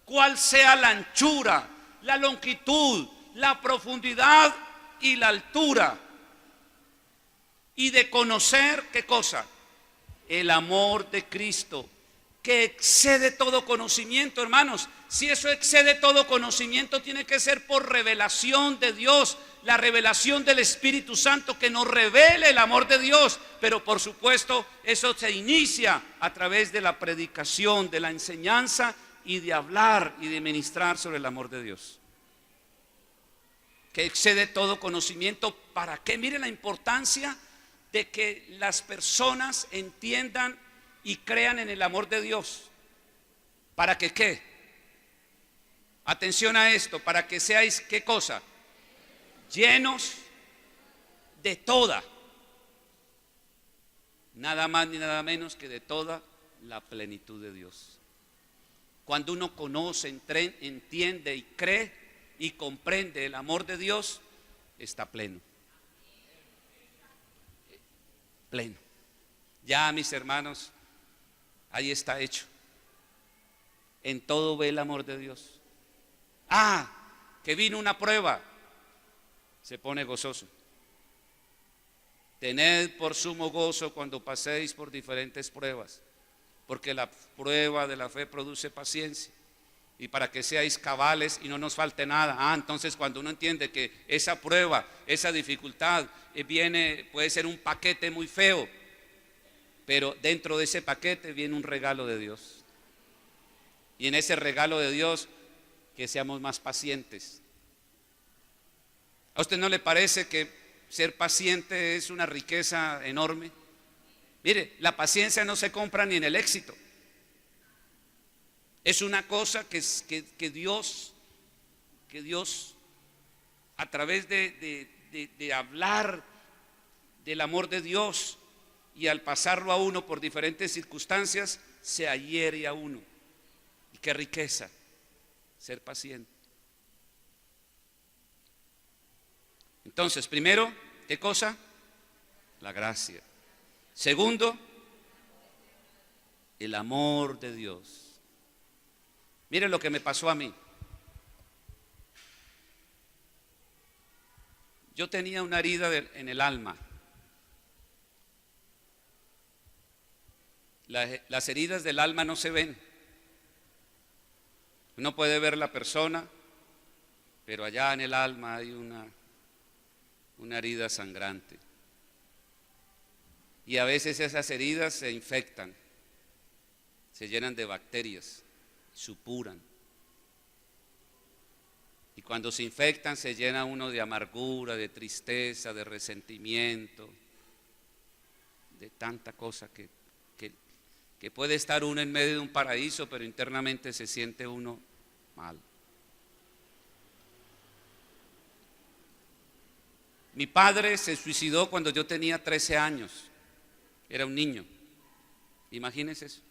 cuál sea la anchura, la longitud, la profundidad y la altura. Y de conocer, ¿qué cosa? El amor de Cristo, que excede todo conocimiento, hermanos. Si eso excede todo conocimiento, tiene que ser por revelación de Dios, la revelación del Espíritu Santo que nos revele el amor de Dios. Pero por supuesto, eso se inicia a través de la predicación, de la enseñanza y de hablar y de ministrar sobre el amor de Dios, que excede todo conocimiento. ¿Para qué? Mire la importancia de que las personas entiendan y crean en el amor de Dios. ¿Para que qué? Atención a esto: para que seáis, ¿qué cosa? Llenos de toda, nada más ni nada menos que de toda la plenitud de Dios. Cuando uno conoce, entiende y cree y comprende el amor de Dios, está pleno. Pleno. Ya, mis hermanos, ahí está hecho. En todo ve el amor de Dios. Que vino una prueba, se pone gozoso. Tened por sumo gozo cuando paséis por diferentes pruebas, porque la prueba de la fe produce paciencia. Y para que seáis cabales y no nos falte nada. Entonces cuando uno entiende que esa prueba, esa dificultad puede ser un paquete muy feo, pero dentro de ese paquete viene un regalo de Dios. Y en ese regalo de Dios, que seamos más pacientes. ¿A usted no le parece que ser paciente es una riqueza enorme? Mire, la paciencia no se compra ni en el éxito. Es una cosa que Dios a través de hablar del amor de Dios y al pasarlo a uno por diferentes circunstancias, se adhiere a uno. Y qué riqueza ser paciente. Entonces, primero, ¿qué cosa? La gracia. Segundo, el amor de Dios. Miren lo que me pasó a mí. Yo tenía una herida en el alma. Las heridas del alma no se ven. Uno puede ver la persona, pero allá en el alma hay una herida sangrante. Y a veces esas heridas se infectan, se llenan de bacterias, supuran. Y cuando se infectan se llena uno de amargura, de tristeza, de resentimiento, de tanta cosa que puede estar uno en medio de un paraíso, pero internamente se siente uno mal. Mi padre se suicidó cuando yo tenía 13 años, era un niño, imagínense eso.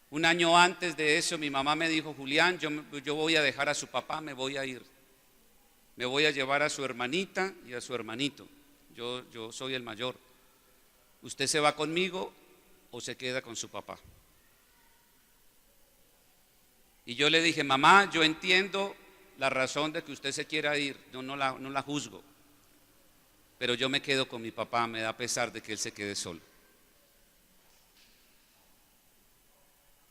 Un año antes de eso mi mamá me dijo: Julián, yo voy a dejar a su papá, me voy a ir. Me voy a llevar a su hermanita y a su hermanito. Yo soy el mayor. ¿Usted se va conmigo o se queda con su papá? Y yo le dije: mamá, yo entiendo la razón de que usted se quiera ir, no la juzgo, pero yo me quedo con mi papá, me da pesar de que él se quede solo.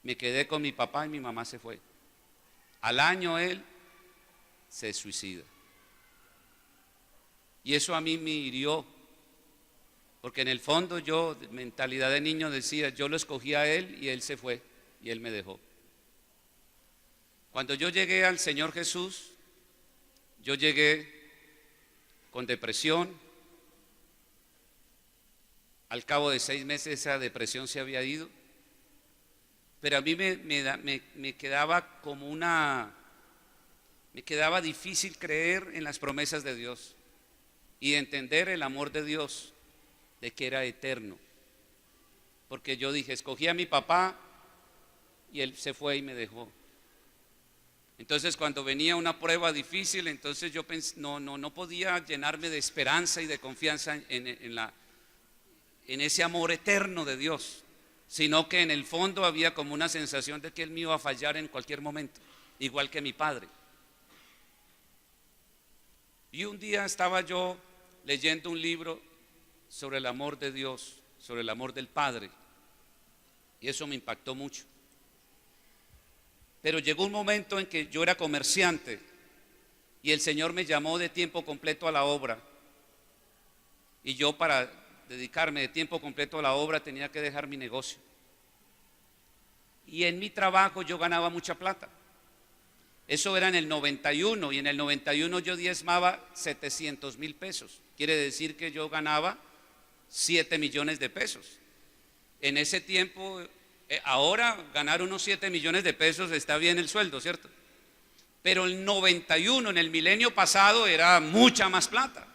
Me quedé con mi papá y mi mamá se fue. Al año él se suicida. Y eso a mí me hirió, porque en el fondo yo, de mentalidad de niño, decía: yo lo escogí a él y él se fue y él me dejó. Cuando yo llegué al Señor Jesús, yo llegué con depresión. Al cabo de 6 meses esa depresión se había ido, pero a mí me quedaba me quedaba difícil creer en las promesas de Dios y entender el amor de Dios, de que era eterno. Porque yo dije, escogí a mi papá y él se fue y me dejó. Entonces cuando venía una prueba difícil, entonces yo pensé, no podía llenarme de esperanza y de confianza en ese amor eterno de Dios, sino que en el fondo había como una sensación de que Él me iba a fallar en cualquier momento, igual que mi padre. Y un día estaba yo leyendo un libro sobre el amor de Dios, sobre el amor del Padre, y eso me impactó mucho. Pero llegó un momento en que yo era comerciante y el Señor me llamó de tiempo completo a la obra, y yo, para dedicarme de tiempo completo a la obra, tenía que dejar mi negocio. Y en mi trabajo yo ganaba mucha plata. Eso era en el 91, y en el 91 yo diezmaba 700,000 pesos. Quiere decir que yo ganaba 7 millones de pesos. En ese tiempo, ahora ganar unos 7 millones de pesos está bien el sueldo, ¿cierto? Pero el 91, en el milenio pasado, era mucha más plata.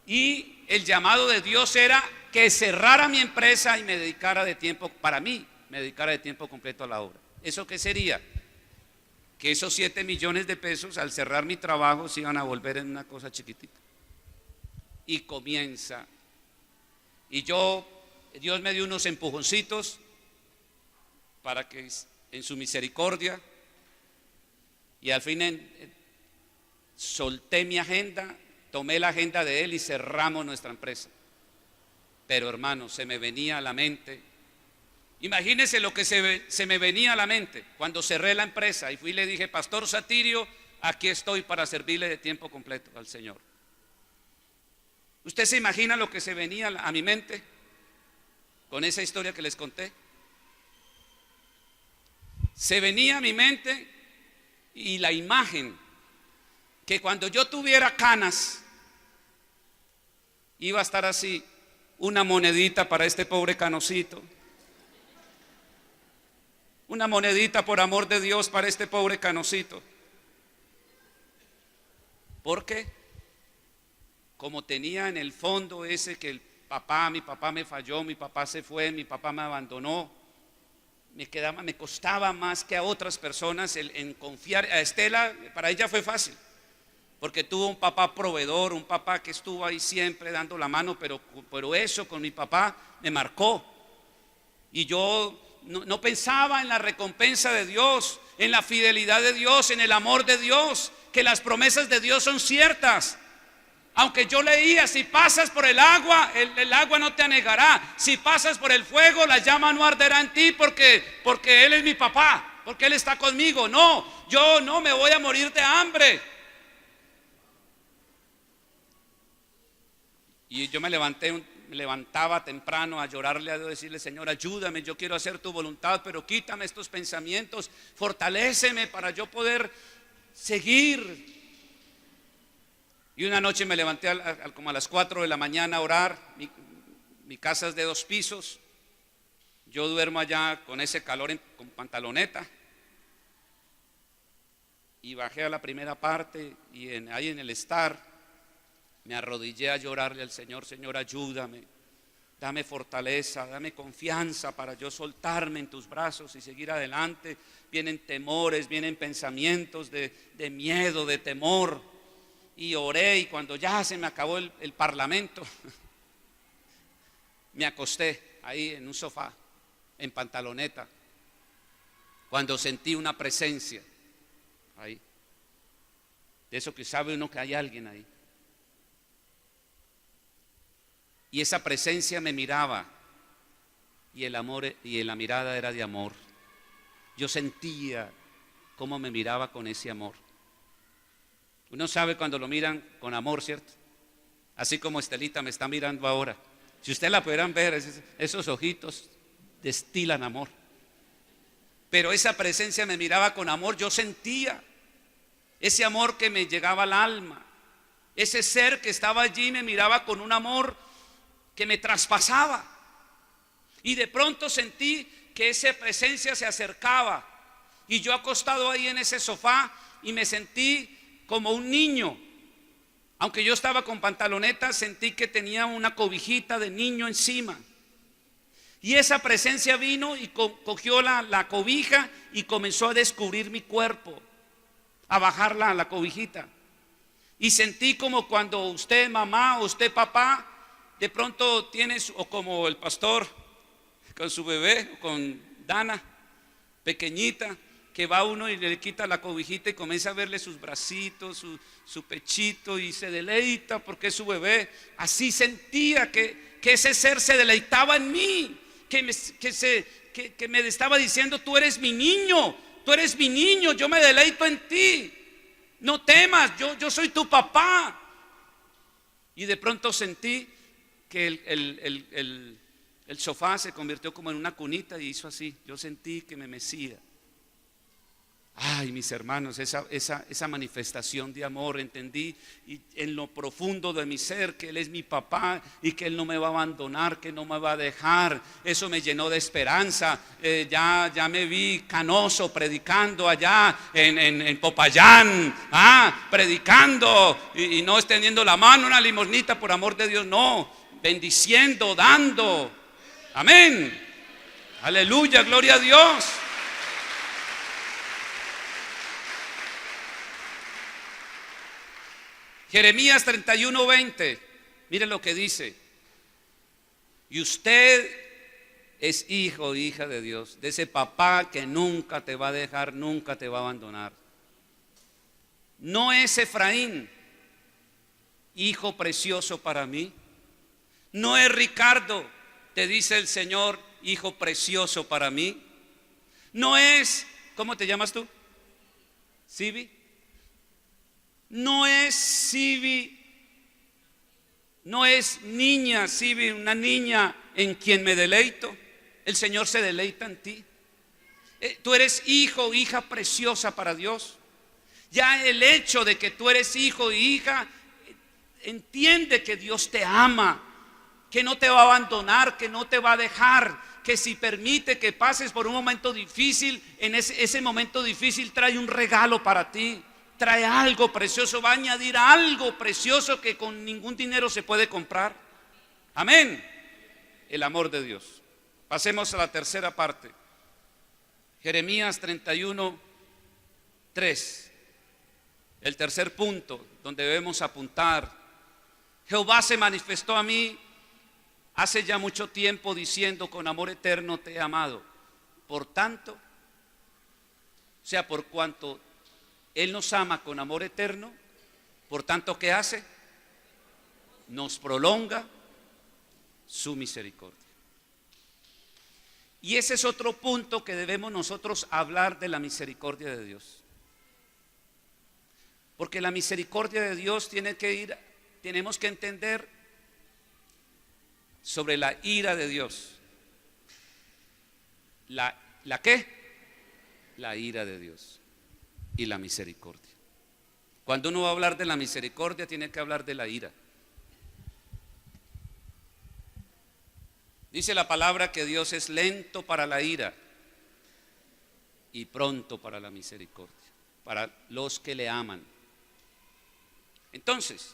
Y el llamado de Dios era que cerrara mi empresa y me dedicara de tiempo, para mí, me dedicara de tiempo completo a la obra. ¿Eso qué sería? Que esos 7 millones de pesos, al cerrar mi trabajo, se iban a volver en una cosa chiquitita. Y comienza. Y Dios me dio unos empujoncitos para que en su misericordia, y al fin solté mi agenda, tomé la agenda de Él y cerramos nuestra empresa. Pero hermano, se me venía a la mente, imagínense lo que se me venía a la mente cuando cerré la empresa y fui y le dije, Pastor Satirio, aquí estoy para servirle de tiempo completo al Señor. ¿Usted se imagina lo que se venía a mi mente con esa historia que les conté? Se venía a mi mente y la imagen que cuando yo tuviera canas iba a estar así, una monedita para este pobre canocito, una monedita por amor de Dios para este pobre canocito. ¿Por qué? Como tenía en el fondo ese que mi papá me falló, mi papá se fue, mi papá me abandonó, me costaba más que a otras personas en confiar. A Estela, para ella fue fácil, porque tuvo un papá proveedor, un papá que estuvo ahí siempre dando la mano, pero eso con mi papá me marcó. Y yo no pensaba en la recompensa de Dios, en la fidelidad de Dios, en el amor de Dios, que las promesas de Dios son ciertas. Aunque yo leía, si pasas por el agua, el agua no te anegará. Si pasas por el fuego, la llama no arderá en ti, porque Él es mi papá, porque Él está conmigo. No, yo no me voy a morir de hambre. Y yo me levantaba temprano a llorarle a Dios, decirle, Señor, ayúdame, yo quiero hacer tu voluntad, pero quítame estos pensamientos, fortaléceme para yo poder seguir. Y una noche me levanté como a las 4 de la mañana a orar. Mi casa es de 2 pisos. Yo duermo allá con ese calor con pantaloneta. Y bajé a la primera parte y ahí en el estar me arrodillé a llorarle al Señor. Señor, ayúdame, dame fortaleza, dame confianza para yo soltarme en tus brazos y seguir adelante. Vienen temores, vienen pensamientos de miedo, de temor. Y oré, y cuando ya se me acabó el parlamento, me acosté ahí en un sofá, en pantaloneta, cuando sentí una presencia ahí, de eso que sabe uno que hay alguien ahí. Y esa presencia me miraba, y el amor, y la mirada era de amor. Yo sentía cómo me miraba con ese amor. Uno sabe cuando lo miran con amor, ¿cierto? Así como Estelita me está mirando ahora. Si ustedes la pudieran ver, esos ojitos destilan amor. Pero esa presencia me miraba con amor, yo sentía ese amor que me llegaba al alma. Ese ser que estaba allí me miraba con un amor que me traspasaba. Y de pronto sentí que esa presencia se acercaba. Y yo acostado ahí en ese sofá y me sentí como un niño. Aunque yo estaba con pantalonetas, sentí que tenía una cobijita de niño encima. Y esa presencia vino y cogió la cobija y comenzó a descubrir mi cuerpo, a bajarla a la cobijita. Y sentí como cuando usted mamá o usted papá de pronto tienes, o como el pastor con su bebé, o con Dana, pequeñita, que va uno y le quita la cobijita y comienza a verle sus bracitos, su pechito, y se deleita porque es su bebé. Así sentía que ese ser se deleitaba en mí, que me estaba diciendo: tú eres mi niño, yo me deleito en ti, no temas, yo soy tu papá. Y de pronto sentí que el sofá se convirtió como en una cunita y hizo así. Yo sentí que me mecía. Ay, mis hermanos, esa manifestación de amor, entendí y en lo profundo de mi ser que Él es mi papá y que Él no me va a abandonar, que no me va a dejar. Eso me llenó de esperanza. Ya me vi canoso predicando allá en Popayán, predicando y no extendiendo la mano, una limosnita, por amor de Dios, no, bendiciendo, dando. Amén, aleluya, gloria a Dios. Jeremías 31:20, mire lo que dice: y usted es hijo o hija de Dios, de ese papá que nunca te va a dejar, nunca te va a abandonar. ¿No es Efraín hijo precioso para mí? ¿No es Ricardo, te dice el Señor, hijo precioso para mí? ¿No es, cómo te llamas tú? ¿Sibi? No es Sibi, no es niña Sibi, una niña en quien me deleito. El Señor se deleita en ti. Tú eres hijo, hija preciosa para Dios. Ya el hecho de que tú eres hijo y hija, entiende que Dios te ama, que no te va a abandonar, que no te va a dejar, que si permite que pases por un momento difícil, en ese momento difícil trae un regalo para ti. Trae algo precioso, va a añadir algo precioso que con ningún dinero se puede comprar. Amén. El amor de Dios. Pasemos a la tercera parte. Jeremías 31:3. El tercer punto donde debemos apuntar. Jehová se manifestó a mí hace ya mucho tiempo diciendo: con amor eterno te he amado. Por tanto, o sea, por cuanto Él nos ama con amor eterno, por tanto, ¿qué hace? Nos prolonga su misericordia. Y ese es otro punto que debemos nosotros hablar, de la misericordia de Dios. Porque la misericordia de Dios tenemos que entender sobre la ira de Dios. ¿La qué? La ira de Dios y la misericordia. Cuando uno va a hablar de la misericordia, tiene que hablar de la ira. Dice la palabra que Dios es lento para la ira y pronto para la misericordia, para los que le aman. Entonces,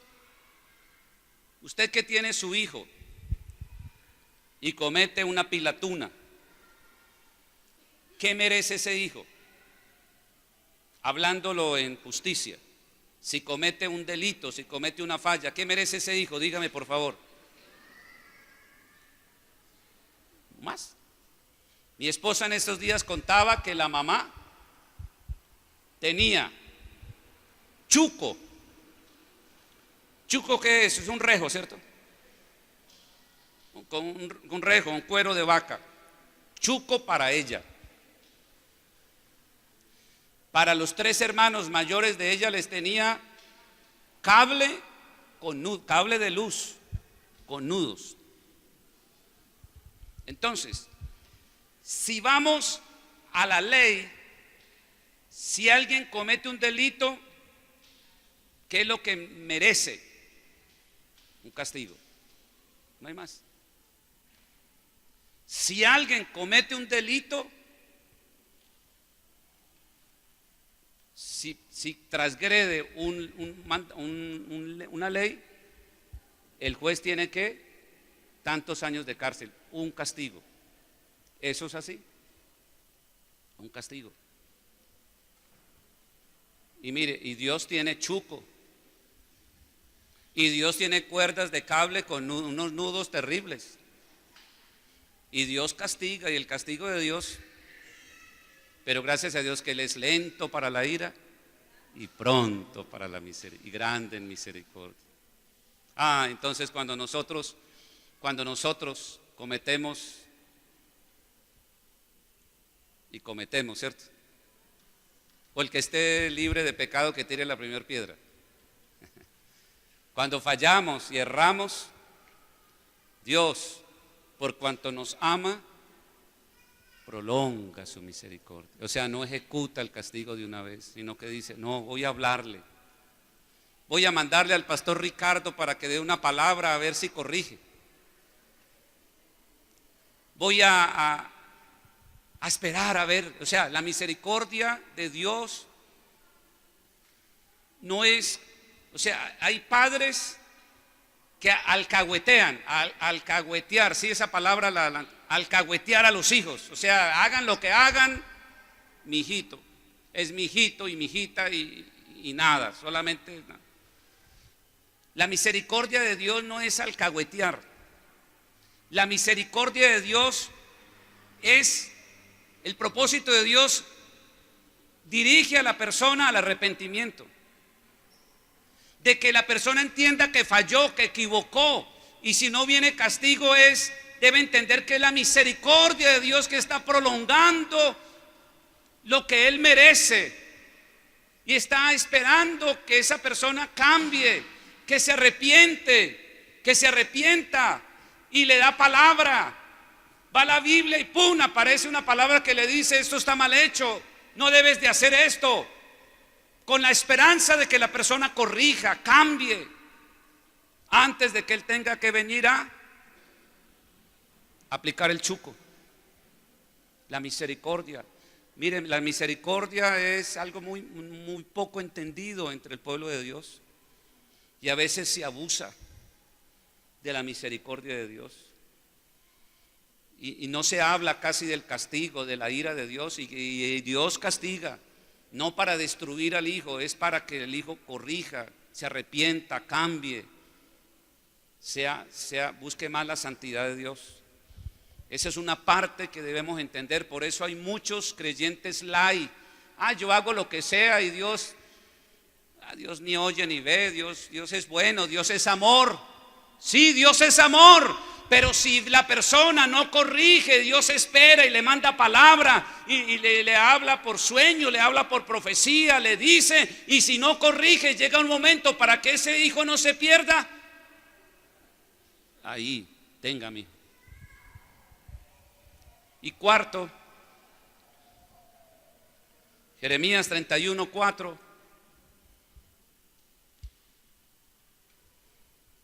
usted que tiene su hijo y comete una pilatuna, ¿qué merece ese hijo? Hablándolo en justicia, si comete un delito, si comete una falla, ¿qué merece ese hijo? Dígame, por favor. Más. Mi esposa en estos días contaba que la mamá tenía chuco. ¿Chuco qué es? Es un rejo, ¿cierto? Con un rejo, un cuero de vaca. Chuco para ella. Para los 3 hermanos mayores de ella les tenía cable de luz con nudos. Entonces, si vamos a la ley, si alguien comete un delito, ¿qué es lo que merece? un castigo, no hay más. Si alguien comete un delito, si transgrede una ley, el juez tiene que tantos años de cárcel, un castigo. Eso es así, un castigo. Y mire, y Dios tiene chuco, y Dios tiene cuerdas de cable con unos nudos terribles, y Dios castiga, y el castigo de Dios, pero gracias a Dios que Él es lento para la ira y pronto para la misericordia, y grande en misericordia. Entonces cuando nosotros cometemos, ¿cierto? O el que esté libre de pecado que tire la primera piedra. Cuando fallamos y erramos, Dios, por cuanto nos ama, prolonga su misericordia. O sea, no ejecuta el castigo de una vez, sino que dice, no, voy a hablarle. Voy a mandarle al pastor Ricardo para que dé una palabra a ver si corrige. Voy a esperar a ver. O sea, la misericordia de Dios no es, o sea, hay padres que alcahuetean, alcahuetear, sí, esa palabra, alcahuetear a los hijos. O sea, hagan lo que hagan, mi hijito, es mi hijito y mi hijita y nada, solamente nada. La misericordia de Dios no es alcahuetear. La misericordia de Dios es, el propósito de Dios dirige a la persona al arrepentimiento. De que la persona entienda que falló, que equivocó, y si no viene castigo debe entender que es la misericordia de Dios que está prolongando lo que él merece y está esperando que esa persona cambie, que se arrepienta y le da palabra. Va a la Biblia y ¡pum!, aparece una palabra que le dice: esto está mal hecho, no debes de hacer esto, con la esperanza de que la persona corrija, cambie, antes de que él tenga que venir a aplicar el chuco. La misericordia. Miren, la misericordia es algo muy, muy poco entendido entre el pueblo de Dios, y a veces se abusa de la misericordia de Dios. Y no se habla casi del castigo, de la ira de Dios, y Dios castiga. No para destruir al hijo, es para que el hijo corrija, se arrepienta, cambie, busque más la santidad de Dios. Esa es una parte que debemos entender. Por eso hay muchos creyentes light. Yo hago lo que sea y Dios ni oye ni ve. Dios es bueno, Dios es amor. Sí, Dios es amor. Pero si la persona no corrige, Dios espera y le manda palabra y le habla por sueño, le habla por profecía, le dice, y si no corrige, llega un momento para que ese hijo no se pierda. Ahí, tenga mi hijo. Y cuarto, Jeremías 31:4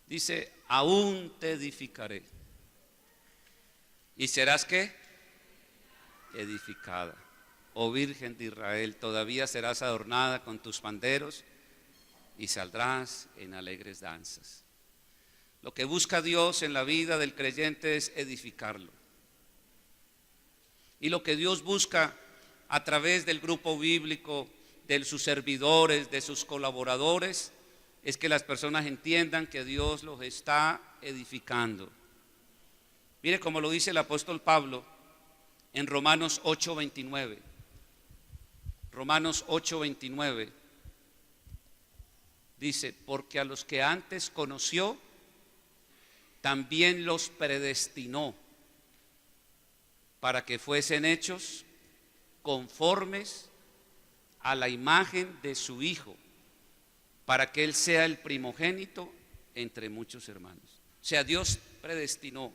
dice: aún te edificaré. ¿Y serás qué? Edificada. Oh Virgen de Israel, todavía serás adornada con tus panderos y saldrás en alegres danzas. Lo que busca Dios en la vida del creyente es edificarlo. Y lo que Dios busca a través del grupo bíblico, de sus servidores, de sus colaboradores, es que las personas entiendan que Dios los está edificando. Mire cómo lo dice el apóstol Pablo en Romanos 8:29. Romanos 8:29 dice: porque a los que antes conoció, también los predestinó para que fuesen hechos conformes a la imagen de su Hijo, para que Él sea el primogénito entre muchos hermanos. O sea, Dios predestinó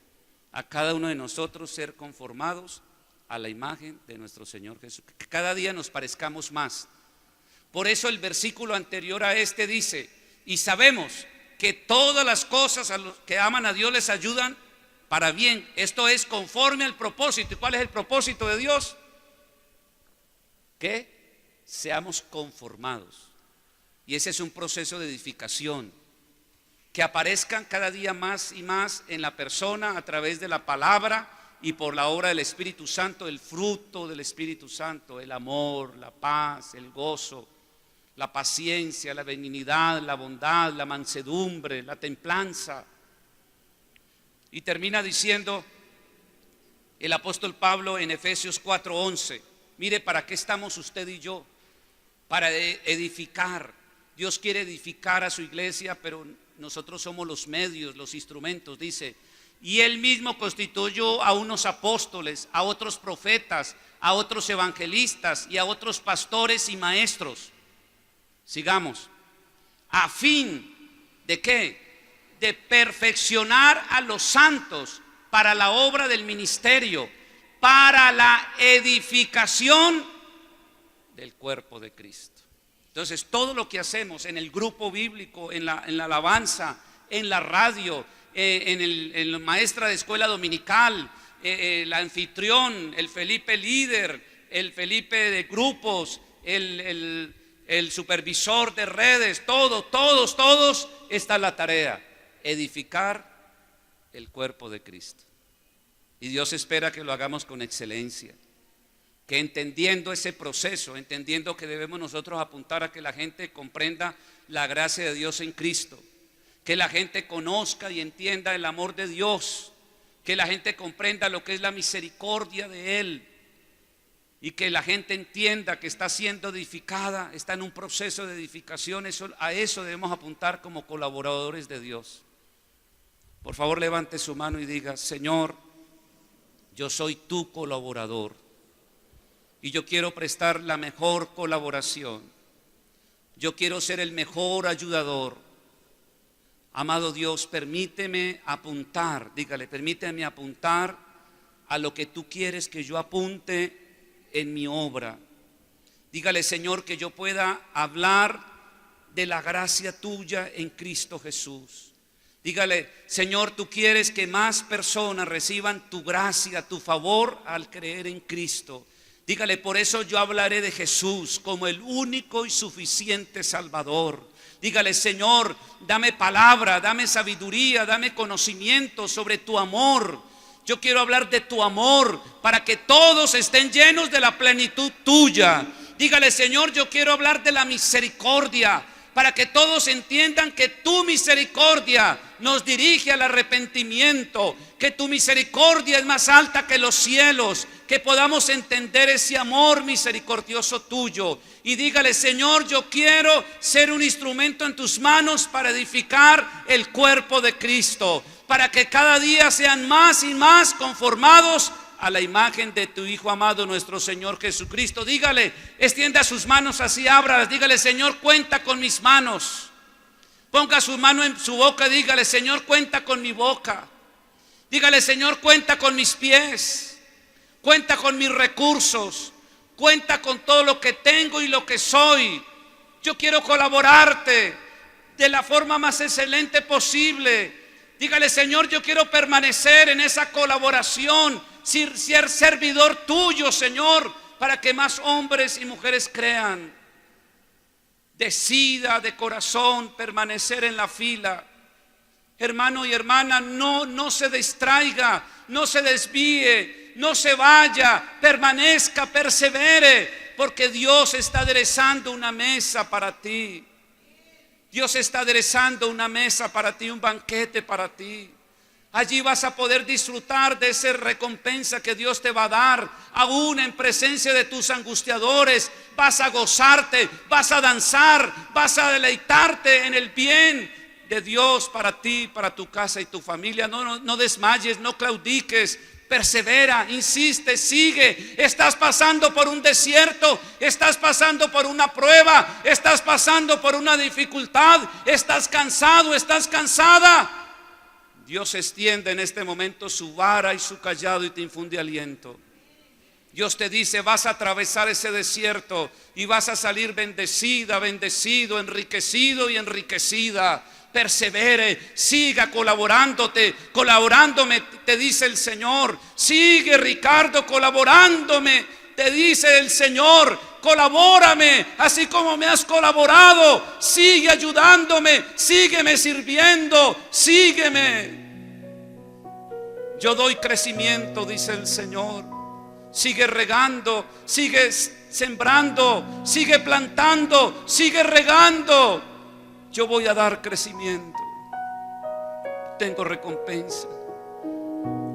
a cada uno de nosotros ser conformados a la imagen de nuestro Señor Jesús, que cada día nos parezcamos más. Por eso el versículo anterior a este dice: y sabemos que todas las cosas a los que aman a Dios les ayudan para bien. Esto es conforme al propósito. ¿Y cuál es el propósito de Dios? Que seamos conformados. Y ese es un proceso de edificación. Que aparezcan cada día más y más en la persona a través de la palabra y por la obra del Espíritu Santo, el fruto del Espíritu Santo, el amor, la paz, el gozo, la paciencia, la benignidad, la bondad, la mansedumbre, la templanza. Y termina diciendo el apóstol Pablo en Efesios 4:11, mire, ¿para qué estamos usted y yo? Para edificar. Dios quiere edificar a su iglesia, pero nosotros somos los medios, los instrumentos. Dice, y Él mismo constituyó a unos apóstoles, a otros profetas, a otros evangelistas y a otros pastores y maestros. Sigamos. ¿A fin de qué? De perfeccionar a los santos para la obra del ministerio, para la edificación del cuerpo de Cristo. Entonces, todo lo que hacemos en el grupo bíblico, en la alabanza, en la radio, en la maestra de escuela dominical, el anfitrión, el Felipe líder, el Felipe de grupos, el supervisor de redes, todos, esta es la tarea, edificar el cuerpo de Cristo. Y Dios espera que lo hagamos con excelencia. Que entendiendo ese proceso, entendiendo que debemos nosotros apuntar a que la gente comprenda la gracia de Dios en Cristo, que la gente conozca y entienda el amor de Dios, que la gente comprenda lo que es la misericordia de Él y que la gente entienda que está siendo edificada, está en un proceso de edificación. A eso debemos apuntar como colaboradores de Dios. Por favor, levante su mano y diga, Señor, yo soy tu colaborador. Y yo quiero prestar la mejor colaboración. Yo quiero ser el mejor ayudador. Amado Dios, permíteme apuntar, dígale, permíteme apuntar a lo que tú quieres que yo apunte en mi obra. Dígale, Señor, que yo pueda hablar de la gracia tuya en Cristo Jesús. Dígale, Señor, tú quieres que más personas reciban tu gracia, tu favor al creer en Cristo. Dígale, por eso yo hablaré de Jesús como el único y suficiente Salvador. Dígale, Señor, dame palabra, dame sabiduría, dame conocimiento sobre tu amor. Yo quiero hablar de tu amor para que todos estén llenos de la plenitud tuya. Dígale, Señor, yo quiero hablar de la misericordia para que todos entiendan que tu misericordia nos dirige al arrepentimiento, que tu misericordia es más alta que los cielos, que podamos entender ese amor misericordioso tuyo. Y dígale, Señor, yo quiero ser un instrumento en tus manos para edificar el cuerpo de Cristo, para que cada día sean más y más conformados a la imagen de tu Hijo amado, nuestro Señor Jesucristo. Dígale, extienda sus manos así, ábralas. Dígale, Señor, cuenta con mis manos. Ponga su mano en su boca, dígale, Señor, cuenta con mi boca. Dígale, Señor, cuenta con mis pies. Cuenta con mis recursos. Cuenta con todo lo que tengo y lo que soy. Yo quiero colaborarte de la forma más excelente posible. Dígale, Señor, yo quiero permanecer en esa colaboración, ser servidor tuyo, Señor, para que más hombres y mujeres crean. Decida de corazón permanecer en la fila. Hermano y hermana, no se distraiga, no se desvíe, no se vaya, permanezca, persevere, porque Dios está aderezando una mesa para ti. Dios está aderezando una mesa para ti, un banquete para ti. Allí vas a poder disfrutar de esa recompensa que Dios te va a dar, aún en presencia de tus angustiadores. Vas a gozarte, vas a danzar, vas a deleitarte en el bien de Dios para ti, para tu casa y tu familia. No desmayes, no claudiques, persevera, insiste, sigue. Estás pasando por un desierto, estás pasando por una prueba, estás pasando por una dificultad, estás cansado, estás cansada. Dios extiende en este momento su vara y su callado y te infunde aliento. Dios te dice: vas a atravesar ese desierto y vas a salir bendecida, bendecido, enriquecido y enriquecida. Persevere, siga colaborándome, te dice el Señor. Sigue, Ricardo, colaborándome, te dice el Señor. Colabórame, así como me has colaborado. Sigue ayudándome, sígueme sirviendo, sígueme. Yo doy crecimiento, dice el Señor. Sigue regando, sigue sembrando, sigue plantando, sigue regando. Yo voy a dar crecimiento. Tengo recompensa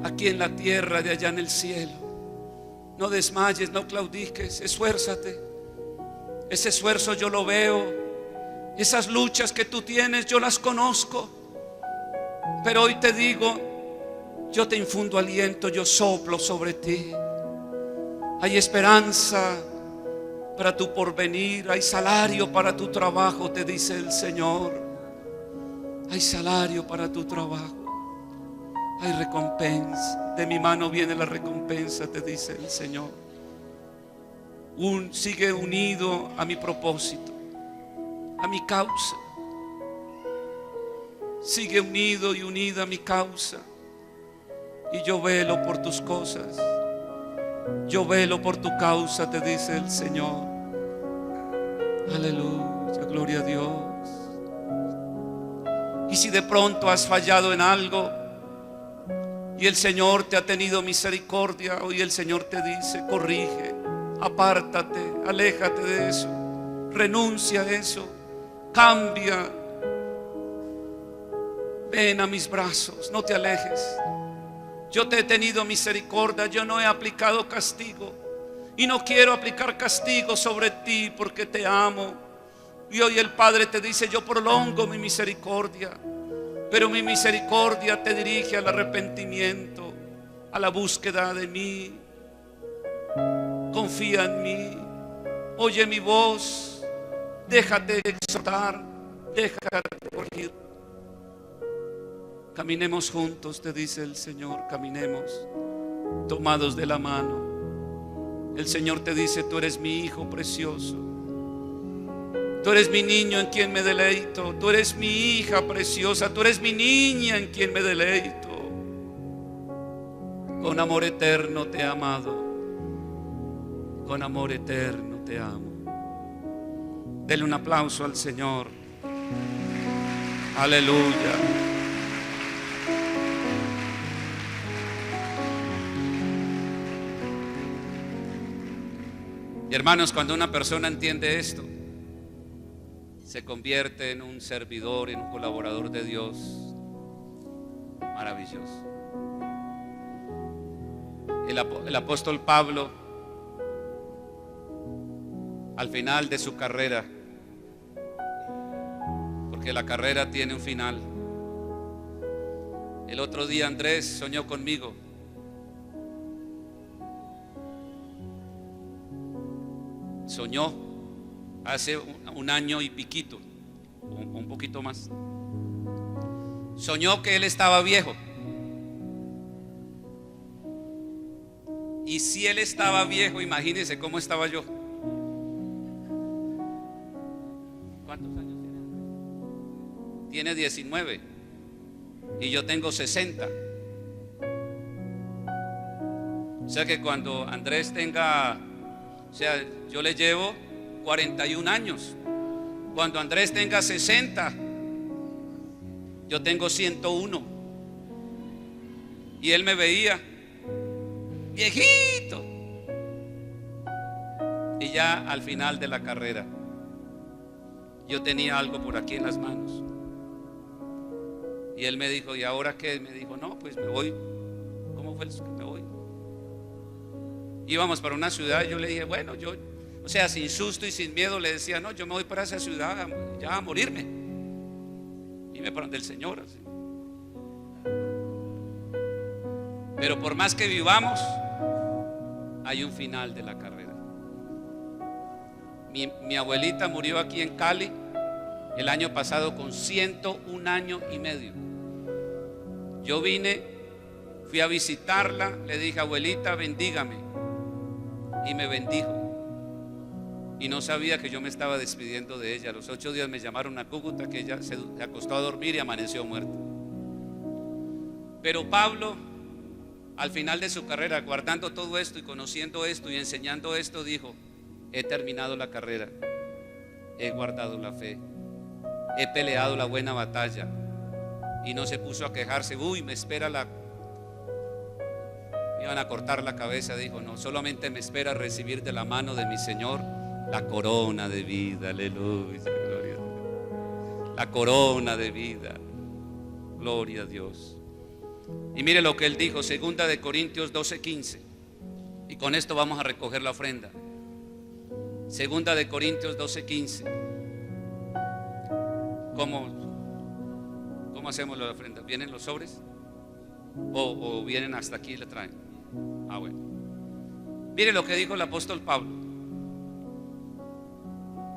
aquí en la tierra, de allá en el cielo. No desmayes, no claudiques, esfuérzate. Ese esfuerzo yo lo veo. Esas luchas que tú tienes yo las conozco. Pero hoy te digo, yo te infundo aliento, yo soplo sobre ti. Hay esperanza para tu porvenir, hay salario para tu trabajo, te dice el Señor. Hay salario para tu trabajo, hay recompensa. De mi mano viene la recompensa, te dice el Señor. Sigue unido a mi propósito, a mi causa. Sigue unido y unida a mi causa. Y yo velo por tus cosas. Yo velo por tu causa, te dice el Señor. Aleluya, gloria a Dios. Y si de pronto has fallado en algo y el Señor te ha tenido misericordia, hoy el Señor te dice: corrige, apártate, aléjate de eso, renuncia a eso, cambia. Ven a mis brazos, no te alejes. Yo te he tenido misericordia, yo no he aplicado castigo y no quiero aplicar castigo sobre ti porque te amo. Y hoy el Padre te dice: yo prolongo mi misericordia, pero mi misericordia te dirige al arrepentimiento, a la búsqueda de mí. Confía en mí, oye mi voz, déjate exhortar, déjate corregir. Caminemos juntos, te dice el Señor, caminemos tomados de la mano. El Señor te dice: tú eres mi hijo precioso, tú eres mi niño en quien me deleito, tú eres mi hija preciosa, tú eres mi niña en quien me deleito. Con amor eterno te he amado, con amor eterno te amo. Dele un aplauso al Señor. Aleluya. Y hermanos, cuando una persona entiende esto, se convierte en un servidor, en un colaborador de Dios maravilloso. El apóstol Pablo, al final de su carrera, porque la carrera tiene un final. El otro día Andrés soñó conmigo. Soñó hace un año y piquito, un poquito más. Soñó que él estaba viejo. Y si él estaba viejo, imagínense cómo estaba yo. ¿Cuántos años tiene? Tiene 19 y yo tengo 60. O sea que cuando Andrés tenga, o sea, yo le llevo 41 años. Cuando Andrés tenga 60, yo tengo 101. Y él me veía viejito. Y ya al final de la carrera, yo tenía algo por aquí en las manos. Y él me dijo: ¿y ahora qué? Me dijo: no, pues me voy. ¿Cómo fue eso que me voy? Íbamos para una ciudad y yo le dije: bueno, yo, o sea, sin susto y sin miedo le decía: no, yo me voy para esa ciudad ya a morirme. Y me para del Señor así. Pero por más que vivamos, hay un final de la carrera. Mi abuelita murió aquí en Cali el año pasado con 101 años y medio. Yo vine, fui a visitarla, le dije: abuelita, bendígame. y me bendijo. Y no sabía que yo me estaba despidiendo de ella. A los 8 días me llamaron a Cúcuta, que ella se acostó a dormir y amaneció muerta. Pero Pablo, al final de su carrera, guardando todo esto y conociendo esto y enseñando esto, dijo: he terminado la carrera, he guardado la fe, he peleado la buena batalla. Y no se puso a quejarse: uy, me espera me iban a cortar la cabeza. Dijo: no, solamente me espera recibir de la mano de mi Señor la corona de vida. Aleluya, gloria a Dios. La corona de vida, gloria a Dios. Y mire lo que él dijo, 2 Corintios 12:15. Y con esto vamos a recoger la ofrenda. 2 Corintios 12:15. ¿Cómo hacemos la ofrenda? ¿Vienen los sobres? ¿O vienen hasta aquí y le traen? Ah, bueno. Mire lo que dijo el apóstol Pablo: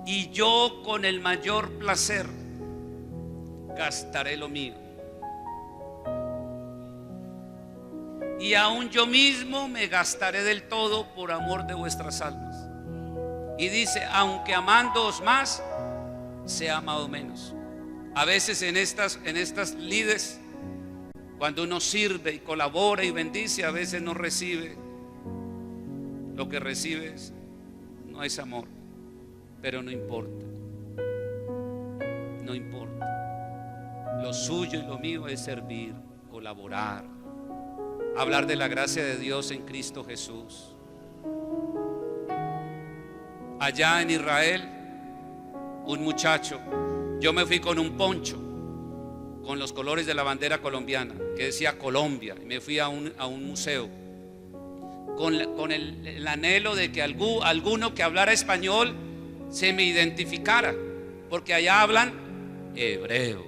y yo con el mayor placer gastaré lo mío, y aún yo mismo me gastaré del todo por amor de vuestras almas. Y dice: aunque amándoos más, sea amado menos. A veces en estas lides, cuando uno sirve y colabora y bendice, a veces no recibe. Lo que recibes no es amor. Pero no importa, no importa. Lo suyo y lo mío es servir, colaborar, hablar de la gracia de Dios en Cristo Jesús. Allá en Israel, un muchacho, yo me fui con un poncho con los colores de la bandera colombiana que decía Colombia, y me fui a un museo con el anhelo de que alguno que hablara español se me identificara, porque allá hablan hebreo.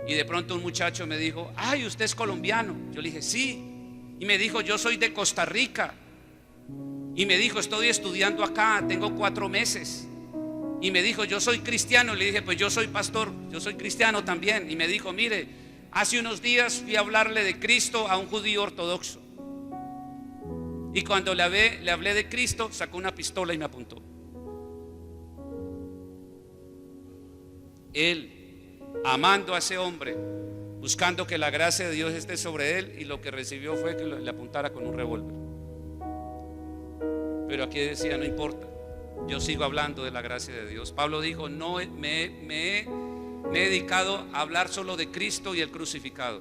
Y de pronto un muchacho me dijo: ay, ¿usted es colombiano? Yo le dije: sí. Y me dijo: yo soy de Costa Rica. Y me dijo: estoy estudiando acá, tengo 4 meses. Y me dijo: yo soy cristiano. Le dije: pues yo soy pastor, yo soy cristiano también. Y me dijo: mire, hace unos días fui a hablarle de Cristo a un judío ortodoxo. Y cuando le hablé de Cristo, sacó una pistola y me apuntó. Él, amando a ese hombre, buscando que la gracia de Dios esté sobre él, y lo que recibió fue que le apuntara con un revólver. Pero aquí decía: no importa, yo sigo hablando de la gracia de Dios. Pablo dijo: no me he dedicado a hablar solo de Cristo y el crucificado,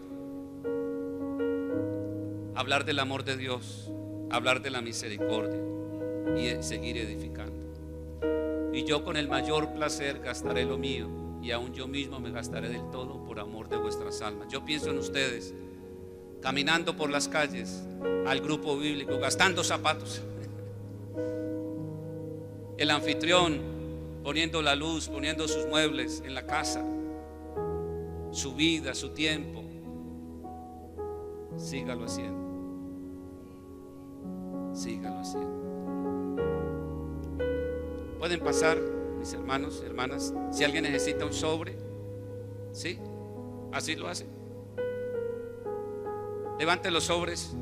hablar del amor de Dios, hablar de la misericordia y seguir edificando. Y yo con el mayor placer gastaré lo mío, y aún yo mismo me gastaré del todo por amor de vuestras almas. Yo pienso en ustedes caminando por las calles al grupo bíblico, gastando zapatos. El anfitrión poniendo la luz, poniendo sus muebles en la casa, su vida, su tiempo. Sígalo haciendo. Sígalo haciendo. Pueden pasar, mis hermanos y hermanas. Si alguien necesita un sobre, ¿sí? Así lo hacen. Levanten los sobres,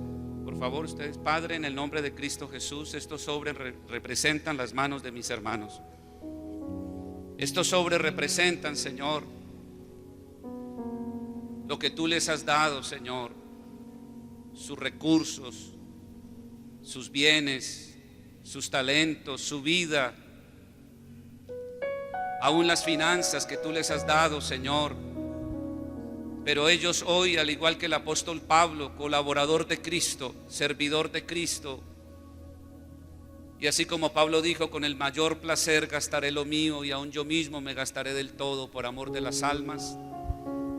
por favor, ustedes. Padre, en el nombre de Cristo Jesús, estos sobres representan las manos de mis hermanos. Estos sobres representan, Señor, lo que tú les has dado, Señor, sus recursos, sus bienes, sus talentos, su vida, aún las finanzas que tú les has dado, Señor. Pero ellos hoy, al igual que el apóstol Pablo, colaborador de Cristo, servidor de Cristo, y así como Pablo dijo: con el mayor placer gastaré lo mío, y aún yo mismo me gastaré del todo por amor de las almas.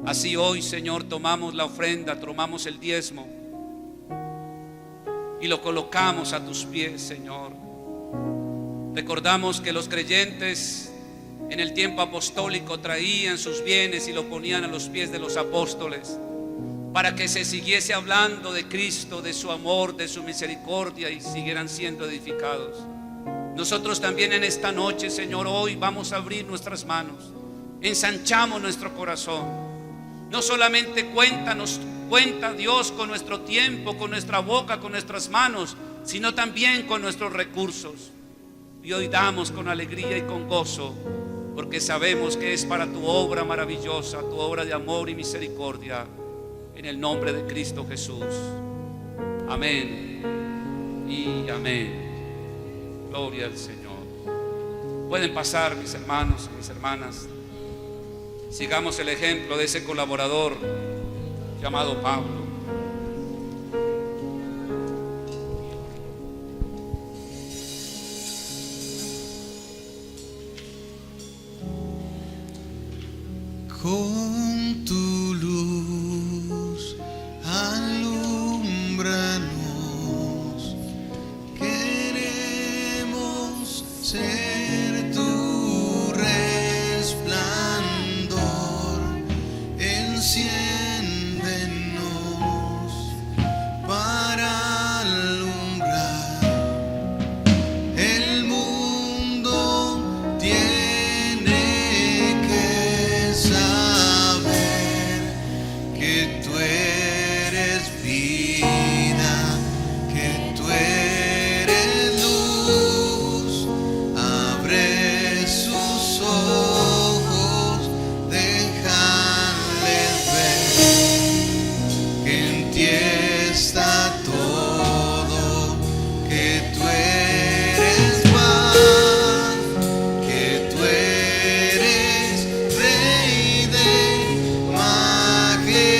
Así hoy, Señor, tomamos la ofrenda, tomamos el diezmo y lo colocamos a tus pies, Señor. Recordamos que los creyentes en el tiempo apostólico traían sus bienes y lo ponían a los pies de los apóstoles, para que se siguiese hablando de Cristo, de su amor, de su misericordia, y siguieran siendo edificados. Nosotros también en esta noche, Señor, hoy vamos a abrir nuestras manos, ensanchamos nuestro corazón. No solamente cuéntanos cuenta, Dios, con nuestro tiempo, con nuestra boca, con nuestras manos, sino también con nuestros recursos. Y hoy damos con alegría y con gozo, porque sabemos que es para tu obra maravillosa, tu obra de amor y misericordia, en el nombre de Cristo Jesús. Amén y amén. Gloria al Señor. Pueden pasar, mis hermanos y mis hermanas. Sigamos el ejemplo de ese colaborador llamado Pablo. Con tu luz alúmbranos, queremos ser tu resplandor, enciéndenos para alumbrar. El mundo tiene que saber que tú eres vida, que tú eres luz. Abre sus ojos, déjales ver que en ti está todo, que tú eres paz, que tú eres Rey de majestad.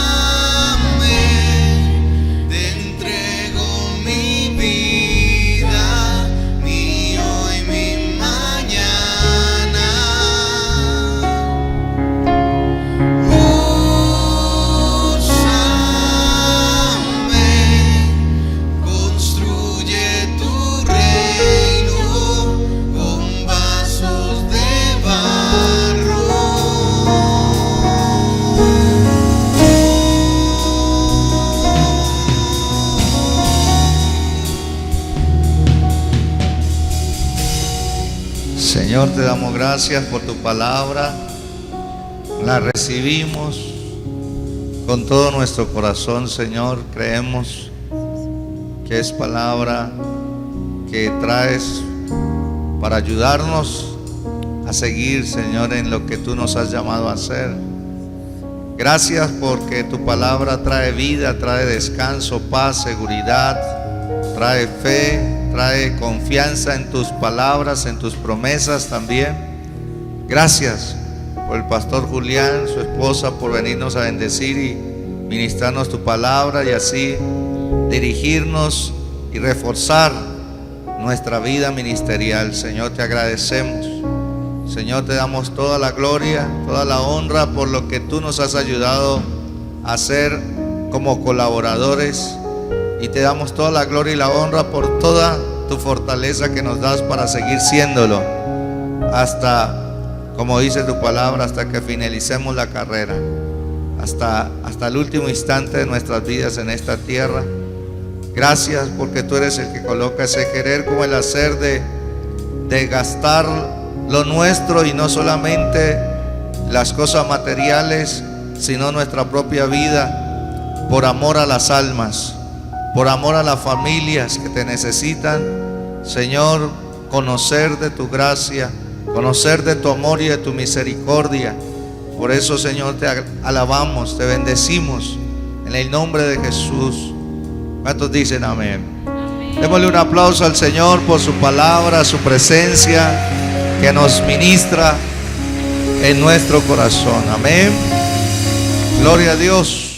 Úsame, te entrego mi vida, mi hoy, mi mañana. Úsame, construye tu reino con vasos de barro. Señor, te damos gracias por tu palabra. La recibimos con todo nuestro corazón, Señor. Creemos que es palabra que traes para ayudarnos a seguir, Señor, en lo que tú nos has llamado a hacer. Gracias porque tu palabra trae vida, trae descanso, paz, seguridad, trae fe, trae confianza en tus palabras, en tus promesas también. Gracias por el pastor Julián, su esposa, por venirnos a bendecir y ministrarnos tu palabra y así dirigirnos y reforzar nuestra vida ministerial. Señor, te agradecemos. Señor, te damos toda la gloria, toda la honra por lo que tú nos has ayudado a hacer como colaboradores. Y te damos toda la gloria y la honra por toda tu fortaleza que nos das para seguir siéndolo hasta, como dice tu palabra, hasta que finalicemos la carrera, hasta el último instante de nuestras vidas en esta tierra. Gracias porque tú eres el que coloca ese querer como el hacer de gastar lo nuestro y no solamente las cosas materiales, sino nuestra propia vida por amor a las almas, por amor a las familias que te necesitan. Señor, conocer de tu gracia, conocer de tu amor y de tu misericordia. Por eso, Señor, te alabamos, te bendecimos en el nombre de Jesús. ¿Cuántos dicen amén? Démosle un aplauso al Señor por su palabra, su presencia que nos ministra en nuestro corazón. Amén. Gloria a Dios.